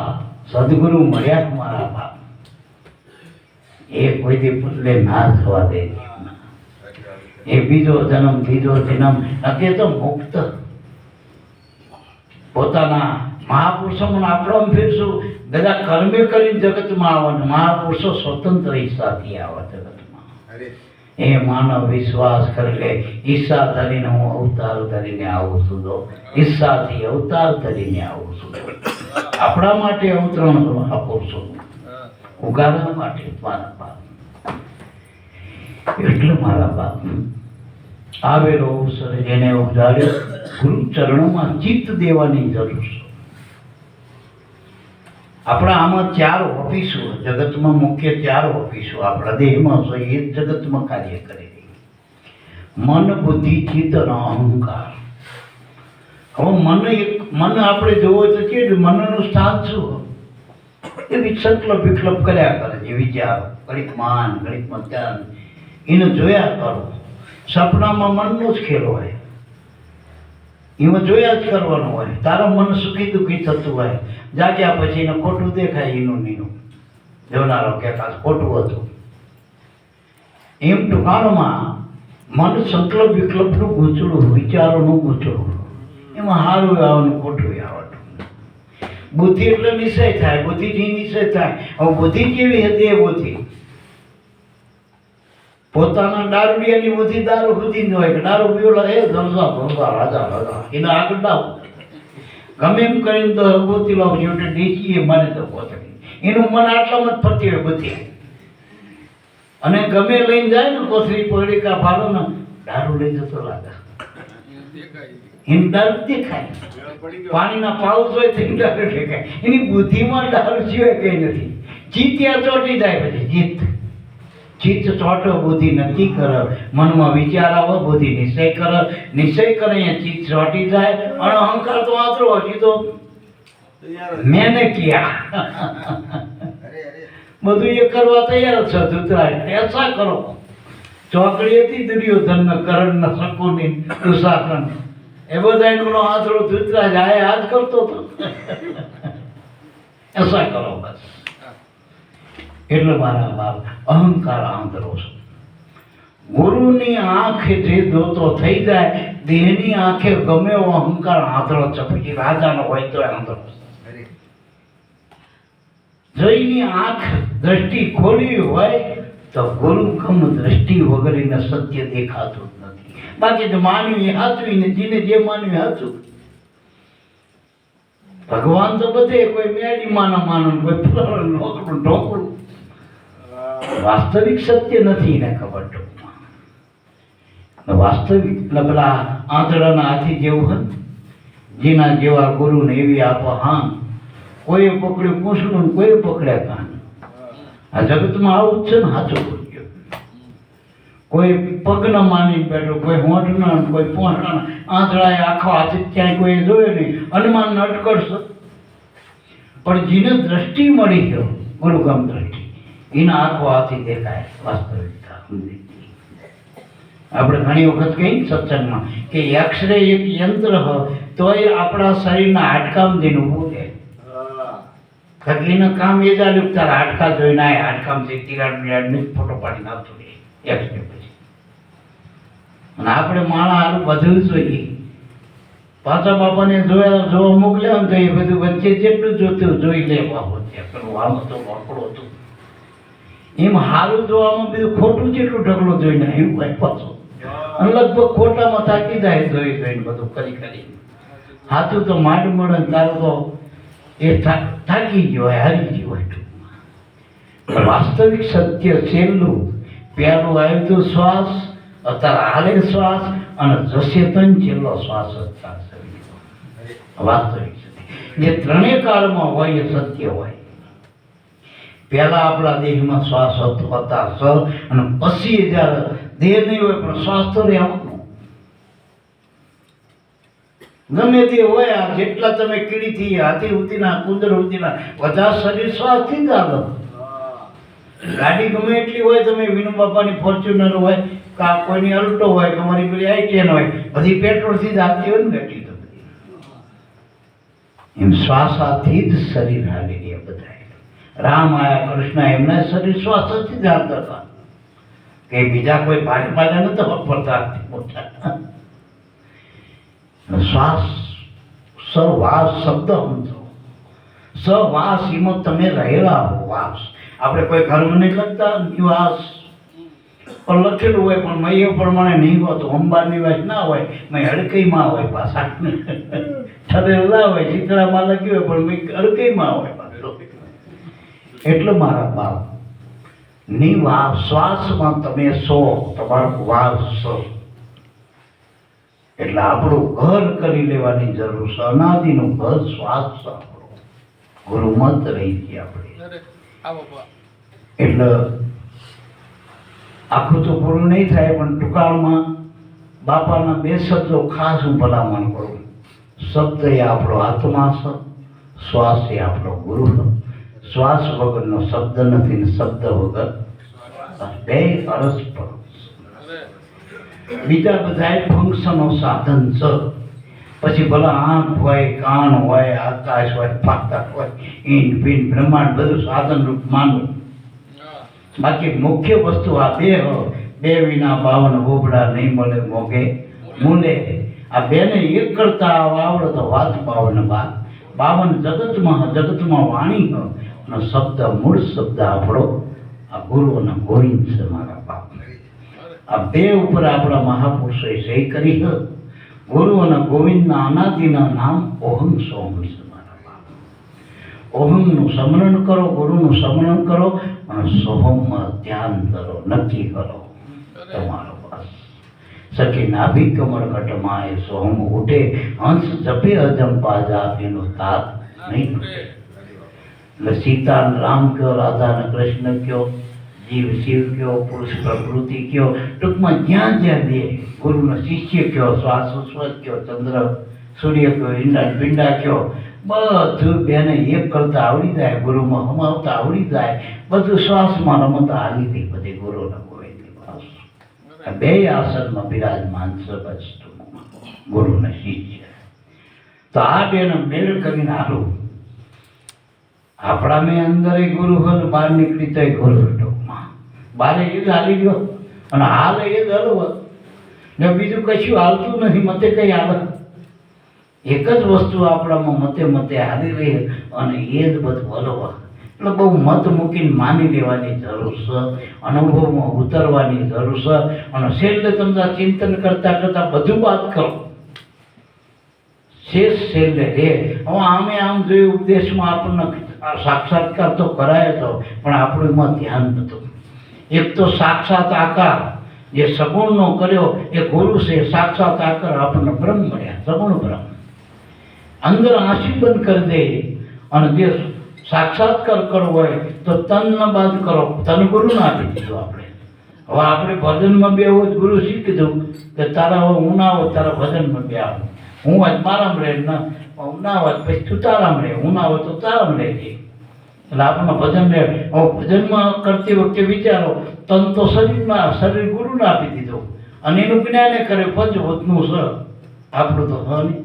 સદગુરુ મળ્યા મારા બાપ, એ કોઈથી પલ્લે ના થવા દે. એ બીજો જન્મ નથી તો મુક્ત. પોતાના મહાપુરુષોમાં આપણો ફેરશું, બધા કર્મે કરીને જગતમાં આવવાનું. મહાપુરુષો સ્વતંત્ર ઈચ્છાથી આવે જગતમાં. એ માનવ વિશ્વાસ કરી લે, ઈચ્છા ધરીને હું અવતાર ધરીને આવું છું, ઈચ્છાથી અવતાર ધરીને આવું છું. આપણા માટે અવતરણ મહાપુરુષો, ઉગાડવા માટે મારા બાપ. એટલે મારા બાપ આવેલો અવસર જેને ઉજાડ્યો, ગુરુ ચરણોમાં ચિત્ત દેવાની જરૂર છે. આપણા આમાં 4 ઓફિસો, જગતમાં મુખ્ય 4 ઓફિસો આપણા દેહમાં છે, એ જગતમાં કાર્ય કરે. મન, બુદ્ધિ, ચિત્ત અને અહંકાર. હવે મન આપણે જોવો તો કે મનનું સ્થાન શું? એ વિક્ષેપ વિક્ષેપ કર્યા કરે છે, વિચાર ઘડીક માન ઘડીક મચાન એને જોયા કરો. સપનામાં મનનો જ ખેલ હોય, એમાં જોયા જ કરવાનું હોય. તારા મન સુખી દુઃખી થતું હોય, જાગ્યા પછી એને ખોટું દેખાય એનું નીનું. જોનારો કહેતા ખોટું હતું. એમ ટૂંકાણમાં મન સંકલ્પ વિકલ્પનું ગૂંચળું, વિચારોનું ગૂંચળું, એમાં સારું આવવાનું ખોટું આવવાનું. બુદ્ધિ એટલે નિશ્ચય થાય, બુદ્ધિથી નિશ્ચય થાય. હવે બુદ્ધિ કેવી હતી એ બુદ્ધિ પોતાના દારૂડિયાની બુદ્ધિ દારૂ સુધી જ હોય કે દારૂ પીવડા એ ધરસા ધરસા રાજા રાજા એના આગળ ના ગમે એમ કરીને તો ગોતી લાવ છેવટે ડેચીએ મને તો પોતરી એનું મન આટલામાં જ ફરતી હોય બુદ્ધિ. અને ગમે લઈને જાય ને કોથળી પકડી કા ભાડો ને દારૂ લઈ જતો લાગે એમ દારૂ દેખાય. પાણીના પાઉચ હોય તો દારૂ દેખાય. એની બુદ્ધિમાં દારૂ સિવાય કઈ નથી. ચિત્ત ચોટી જાય પછી ચિત્ત ચોટો બુદ્ધિ નક્કી કરે, મનમાં વિચાર આવે બુદ્ધિ નિશ્ચય કરે, નિશ્ચય કરે અહીંયા ચિત્ત ચોટી જાય. અને અહંકાર તો આતરો હજી તો મેને કિયા બધું એ કરવા તૈયાર છે. ધૃતરાજ એસા કરો. ચોકડી હતી દુર્યોધન કરણ ને શકુની દુશાસન એ બધા એનો આતરો ધૃતરાજ આ યાદ કરતો હતો. એસા કરો બસ. એટલે મારા બાપ અહંકાર આંતરો છે. ગુરુની આંખે જે દોતો થઈ જાય, દેહની આંખે ગમે એવો અહંકાર આંતરો છે. પછી રાજાનો હોય તો આંતરો. જયની આંખ દ્રષ્ટિ ખોલી હોય તો ગુરુ ગમ દ્રષ્ટિ વગર એને સત્ય દેખાતું જ નથી. બાકી તો માનવી હાચવી ને જીને જે માનવી હાચું. ભગવાન તો બધે કોઈ મેડી માના માનો, કોઈ ઢોકળું ઢોકળું. વાસ્તવિક સત્ય નથી એને ખબર. ટૂંકમાં વાસ્તવિક પેલા આંતડાના હાથી જેવું હતું. જેના જેવા ગુરુને એવી આપો હાન. કોઈએ પકડ્યું પૂછડું, કોઈએ પકડ્યા કાન. આ જગતમાં આવું જ છે ને. સાચું બોલ્યો. કોઈ પગ ન માની બેઠો, કોઈ હોઠ ન, કોઈ પોહણા. આંતળાએ આખો હાથી ક્યાંય કોઈ જોયો નહીં. અનુમાન અટકળશે. પણ જેને દ્રષ્ટિ મળી ગયો ગુરુગમ દ્રષ્ટિ, એના આખો હાથી દેખાય વાસ્તવિકતા. આપણે ઘણી વખત કહીએ સત્સંગમાં કે એક્સરે એક યંત્ર હોય તોય આપણા શરીરના હાડકામ જઈને ઊભું રહે. એનું કામ એ ચાલ્યું તારા હાડકા જોઈને આ હાડકામ છે તિરાડ બિરાડને ફોટો પાડી નાખતું રહે એક્સરે પછી. અને આપણે માણા હારું બધું જોઈએ. પાછા બાપાને જોવા મોકલ્યા ને તો એ બધું વચ્ચે જેટલું જોતું જોઈ લે. બાબો પેલું આમ તો વાપડો હતું એમ સારું જોવામાં બીજું ખોટું જેટલું ઢગલો જોઈને એવું હોય પાછું. અને લગભગ ખોટામાં થાકી જાય જોઈ જોઈને બધું કરી કરી. હાથું તો માંડ મળે તારું તો એ થાકી ગયો હોય, હારી ગયો હોય. ટૂંકમાં વાસ્તવિક સત્ય છેલ્લું પહેલું આવ્યું હતું શ્વાસ, અત્યારે હાલે શ્વાસ અને જશે તન છેલ્લો શ્વાસ વાસ્તવિક સત્ય. જે ત્રણેય કાળમાં હોય એ સત્ય હોય. પહેલા આપણા દેહમાં શ્વાસ હતા સ, અને પછી જ્યારે દેહ નહીં હોય પણ શ્વાસ તો રહેવાનું. ગમે તે હોય આ જેટલા તમે કીડીથી હાથી ઉતીના કુંદર ઉતીના બધા શરીર શ્વાસથી જ આગળ. ગાડી ગમે એટલી હોય, તમે વિનુ બાપાની ફોર્ચ્યુનર હોય કા કોઈની અલ્ટો હોય, તમારી પેલી I-10 હોય, બધી પેટ્રોલથી જ હાલતી હોય ને ગાડી તો બધી. એમ શ્વાસાથી જ શરીર હાલી રહ્યા બધા. રામ આયા કૃષ્ણ એમના શરીર શ્વાસથી જ હાલતા હતા. કે બીજા કોઈ ભારે પાછા નતા વાપરતા. શ્વાસ સવાસ શબ્દ સમજો. સવાસ એમાં તમે રહેલા હો. વાસ આપણે કોઈ ઘરમાં નહીં લખતા નિવાસ પણ લખેલું હોય પણ મય પ્રમાણે નહીં હોતું. અંબાર નિવાસ ના હોય, મય હડકઈમાં હોય. પાછા ઠરેલા હોય, ચિત્રામાં લખ્યું હોય પણ મય હડકઈમાં હોય. એટલે મારા બાપ નિવાસ શ્વાસમાં તમે સો, તમારો વાસ સો. એટલે આપણું ઘર કરી લેવાની જરૂર છે. અનાદિનું ઘર શ્વાસ છે આપણો. ગુરુમત રહી ગઈ આપણે. એટલે આખું તો પૂરું નહીં થાય પણ ટૂંકાણમાં બાપાના બે શબ્દો ખાસ હું ભલામણ કરું. શબ્દ એ આપણો આત્મા છે, શ્વાસ એ આપણો ગુરુ છે. શ્વાસ વગરનો શબ્દ નથી ને શબ્દ વગર બે પરસ્પર. બીજા બધા ફંક્શનો સાધન છે. પછી ભલા આંખ હોય, કાન હોય, આકાશ હોય, પાતાળ હોય, ઈંડ ભીંડ બ્રહ્માંડ બધું સાધન રૂપ માનવું. બાકી મુખ્ય વસ્તુ આ બે વિના 52 હોબળા નહીં મળે મોગે મૂલે. આ બેને એક કરતા આવડે તો વાત 52 જગતમાં વાણી અને શબ્દ મૂળ શબ્દ આપણો આ ગુરુ અને ગોવિંદ છે મારા બાપ. આ બે ઉપર આપણા મહાપુરુષોએ સહી કરી છે. ગુરુ અને ગોવિંદના અનાદિના નામ ઓહમ સોમ છે મારા બાપ. ઓહમનું સ્મરણ કરો, ગુરુનું સ્મરણ કરો અને સોહમમાં ધ્યાન કરો, નક્કી કરો તમારો બસ. સખી નાભી કમળ કટમાય સોહમ ઉઠે, હંસ જપે અજંપા જાપીનો તાત નહીં તૂટે. એટલે સીતા ને રામ કયો, રાધા ને કૃષ્ણ કયો, જીવ શિવ કયો, પુરુષ પ્રકૃતિ કયો, ટૂંકમાં જ્યાં જ્યાં દે ગુરુનો શિષ્ય કયો, શ્વાસોશ્વાસ કયો, ચંદ્ર સૂર્ય કયો, ઈંડા પિંડા કયો, બધું બેને એક કરતા આવડી જાય, ગુરુમાં હમાવતા આવડી જાય, બધું શ્વાસમાં રમતા હાલી દે બધી ગુરુના ગોવિંદની પાસે. બે આસનમાં બિરાજમાન છે ગુરુના શિષ્ય. તો આ બેનો મેળ કરીને હાલું. આપણા મેં અંદર ગુરુ હોય, બહાર નીકળી તો ગુરુ ટૂંકમાં બારે એ જ હાલી ગયો અને હાલ એ જ હલવો ને બીજું કશું હાલતું નથી. મતે કઈ હાલે એક જ વસ્તુ આપણામાં મતે હાલી રહી અને એ જ બધું હલવા. એટલે બહુ મત મૂકીને માની લેવાની જરૂર છે, અનુભવમાં ઉતરવાની જરૂર છે. અને છેલ્લે તમને ચિંતન કરતા કરતા બધું વાત કરો, શેષ છેલ્લે રે. હવે આમ જોયું ઉપદેશમાં આપણને સાક્ષાત્કાર તો કરાય તો, પણ આપણું એમાં ધ્યાન નતું. એક તો સાક્ષાત આકાર જે સગુણનો કર્યો એ ગુરુ છે. સાક્ષાત આકાર આપણને બ્રહ્મ મળ્યા, સગુણ બ્રહ્મ. અંદર આંસી બંધ કરી દે અને જે સાક્ષાત્કાર કરવો હોય તો તન બાદ કરો. તન ગુરુને આપી દીધું આપણે. હવે આપણે ભજનમાં બે હોય ગુરુ શીખી દીધું કે તારા હવે હું ના હોય તારા ભજનમાં બે આવું, હું હોય મારામાં રહે, ના હોય પછી તું તારામાં રહે, હું ના હોય તો તારામાં રહે. એટલે આપણને ભજન રહે. હવે ભજનમાં કરતી વખતે વિચારો તન તો શરીર ગુરુને આપી દીધું અને એનું જ્ઞાને કરે પંચભૂતનું છે આપણું તો હ નહીં.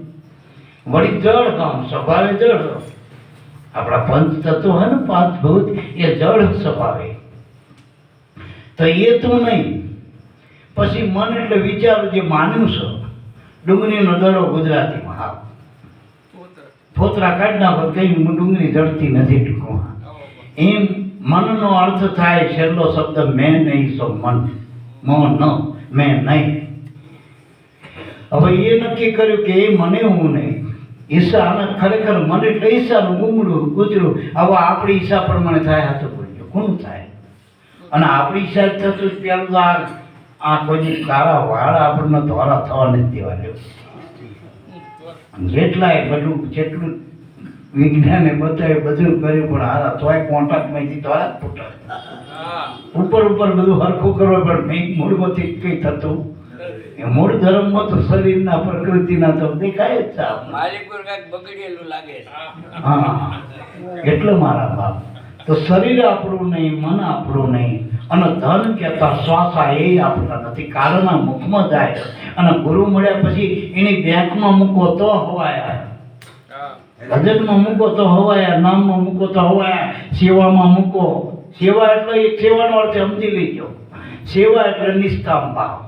વળી જળ કામ સ્વભાવે જળ. આપણા પંચ તત્વો હોય ને પાંચ ભૂત એ જળ સ્વભાવે. તો એ તું નહીં. પછી મન એટલે વિચારો જે માન્યું છે. ડુંગળીનો દડો ગુજરાતીમાં હા ફોતરા કાઢી નાખો કઈ ડુંગળી જડતી નથી ટૂંકમાં. એમ મનનો અર્થ થાય છેલ્લો શબ્દ મેં નહીં સો મન. ન મેં નહીં. હવે એ નક્કી કર્યું કે એ મને હું નહીં. ઈચ્છા અને ખરેખર મને એટલે ઈચ્છાનું ગુમડું ગુજરું. હવે આપણી ઈચ્છા પ્રમાણે થાય હાથો બોલજો કોનું થાય. અને આપણી ઈચ્છા થતું પેલું આ કોઈ કાળા વાળ આપણને ધોળા થવા નથી દેવા લેવું. જેટલાય બધું જેટલું વિજ્ઞાને બતાવ્યું બધું કર્યું પણ હારા તોય કોન્ટ્રાક્ટમાંથી ધોળા જ ફૂટા. ઉપર બધું હરખું કરવું પણ મેં મૂળમાંથી કઈ થતું. મૂળ ધર્મમાં તો શરીરના પ્રકૃતિના તો દેખાય જ છે. માલિકપુર કાંઈક બગડેલું લાગે છે. હા એટલે મારા બાપ તો શરીર આપણું નહીં, મન આપણું નહીં અને ધન કહેતા શ્વાસા એ આપણા નથી. કાળના મુખમાં જાય અને ગુરુ મળ્યા પછી એની બેંકમાં મૂકો તો હવાયા, ભજનમાં મૂકો તો હવાયા, નામમાં મૂકો તો હવાયા, સેવામાં મૂકો. સેવા એટલે એ સેવાનો અર્થ સમજી લેજો. સેવા એટલે નિષ્કામ ભાવ,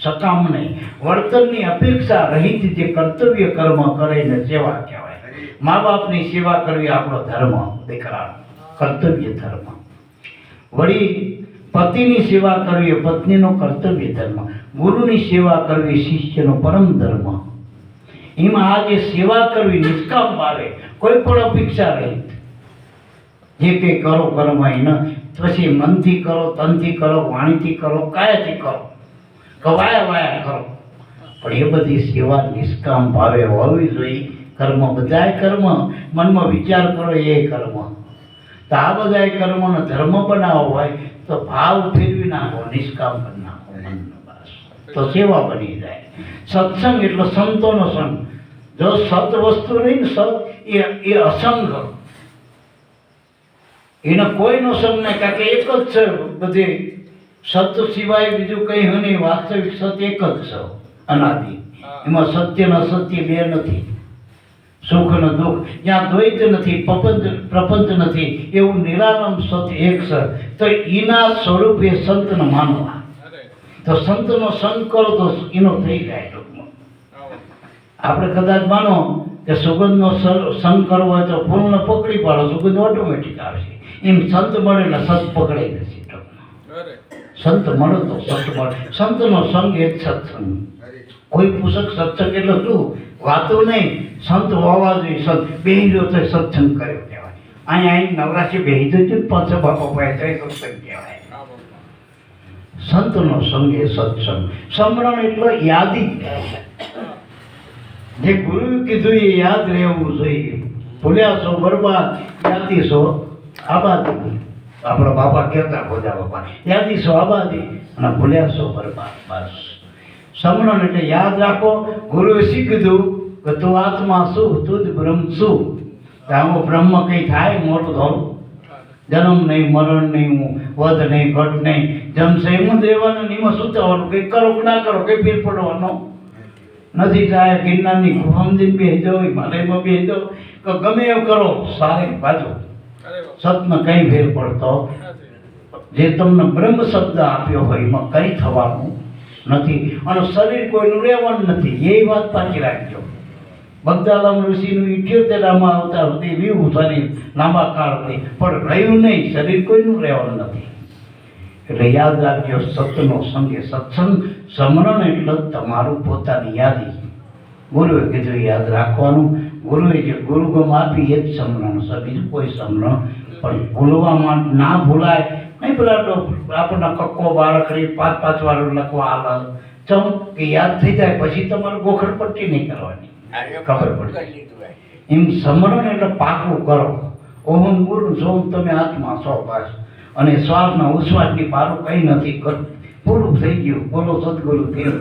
સકામ નહીં. વળતરની અપેક્ષા રહિત જે કર્તવ્ય કર્મ કરીને સેવા કહેવાય. મા બાપની સેવા કરવી આપણો ધર્મ, દીકરાનો કર્તવ્ય ધર્મ. વળી પતિની સેવા કરવી એ પત્નીનો કર્તવ્ય ધર્મ. ગુરુની સેવા કરવી શિષ્યનો પરમ ધર્મ. એમાં આ જે સેવા કરવી નિષ્કામ ભાવે, કોઈ પણ અપેક્ષા રહિત જે કંઈ કરો કર્મ ન પછી મનથી કરો, તનથી કરો, વાણીથી કરો, કાયાથી કરો, વાયા કરો. પણ એ બધી સેવા નિષ્કામ ભાવે હોવી જોઈએ. કર્મ બધાય કર્મ, મનમાં વિચાર કરો એ કર્મ. તો આ બધાય કર્મનો ધર્મ બનાવવો હોય તો ભાવ ફેરવી નાખો, નિષ્કામ કરી નાખો મનનો બસ, તો સેવા બની જાય. સત્સંગ એટલે સંતોનો સંગ. જો સત વસ્તુ નહીં ને સત એ અસંગ, એનો કોઈનો સંગ નહીં. કારણ કે એક જ છે બધે. સત સિવાય બીજું કંઈ નહીં. વાસ્તવિક સત્ય એક જ છે, અનાદિ. એમાં સત્ય ને અસત્ય બે નથી. સુખ અને દુઃખ, જ્યાં દ્વૈત નથી, પ્રપંચ નથી, એવું નિરાલંબ સત એક સર, તો એના સ્વરૂપે સંતને માનવા. તો સંતનો સંગ કરો તો એનો થઈ જાય ટૂંકમાં. આપણે કદાચ માનો કે સુગંધનો સંગ કરવો હોય તો ફૂલને પકડી પાડો, સુગંધ ઓટોમેટિક આવશે. એમ સંત મળે એટલે સંત પકડાઈ જશે ટૂંકમાં. સંત મળે તો સંત મળે. સંતનો સંગ એક સત્સંગ. કોઈ પુસ્તક સત્સંગ એટલે શું વાતો નહીં, સંત હોવા જોઈએ. સંત બેહી રહ્યો તો સત્સંગ કર્યો કહેવાય. અહીંયા નવરાશી બેહી જજો પાછો બાપા પાસે સત્સંગ કહેવાય. સંતનો સંગ એ સત્સંગ. સ્મરણ એટલે યાદી. જે ગુરુએ કીધું એ યાદ રહેવું જોઈએ. ભૂલ્યા છો બરબાદ, યાદી છો આબાદી. આપણા બાપા કહેતા ખોજા બાપા, યાદી છો આબાદી અને ભૂલ્યા છો બરબાદ. બસ સ્મરણ એટલે યાદ રાખો. ગુરુએ શીખીધું કે તું આત્મા શું, તું જ બ્રહ્મ શું. આમાં બ્રહ્મ કંઈ થાય મોટું થોડું. જન્મ નહીં, મરણ નહીં, વધ નહીં, ઘટ નહીં, જમશે એમ જ રહેવાનું. એમાં શું થવાનું? કંઈક કરો કે ના કરો, કંઈ ફેર પડવાનો નથી. થાય ગિરનારની ગુફામાં બેસી જાઓ, હિમાલયમાં બેસી જાઓ, કે ગમે એવું કરો, સારે બાજુ સતમાં કંઈ ફેર પડતો. જે તમને બ્રહ્મ શબ્દ આપ્યો હોય એમાં કંઈ થવાનું નથી. અને શરીર કોઈનું રહેવાનું નથી. એ વાત પાછી રાખજો. બગદાલામ ઋષિનું 78 અવતાર હતી, રહ્યું શરીર લાંબા કાળ હતી, પણ રહ્યું નહીં. શરીર કોઈનું રહેવાનું નથી. એટલે યાદ રાખજો, સતનો સંગ એ સત્સંગ. સ્મરણ એટલે તમારું પોતાની યાદી. ગુરુએ કીધું યાદ રાખવાનું. ગુરુએ જે ગુરુગમ આપી એ જ સ્મરણ છે, બીજું કોઈ સ્મરણ. પણ ભૂલવામાં ના ભૂલાય નહીં. પેલા તો આપણને કક્કો બાળક રહી 5 વાર લખવા આલે ચમ કે યાદ થઈ જાય, પછી તમારે ગોખડ પટ્ટી નહીં કરવાની, ખબર પડે. એમ સ્મરણ એટલે પાકું કરો. ઓહમ ગુરુ છો, તમે આત્મા છો બસ. અને શ્વાસના ઉશ્વાસની પારું કંઈ નથી. પૂરું થઈ ગયું. બોલો સદગુરુ દેવ.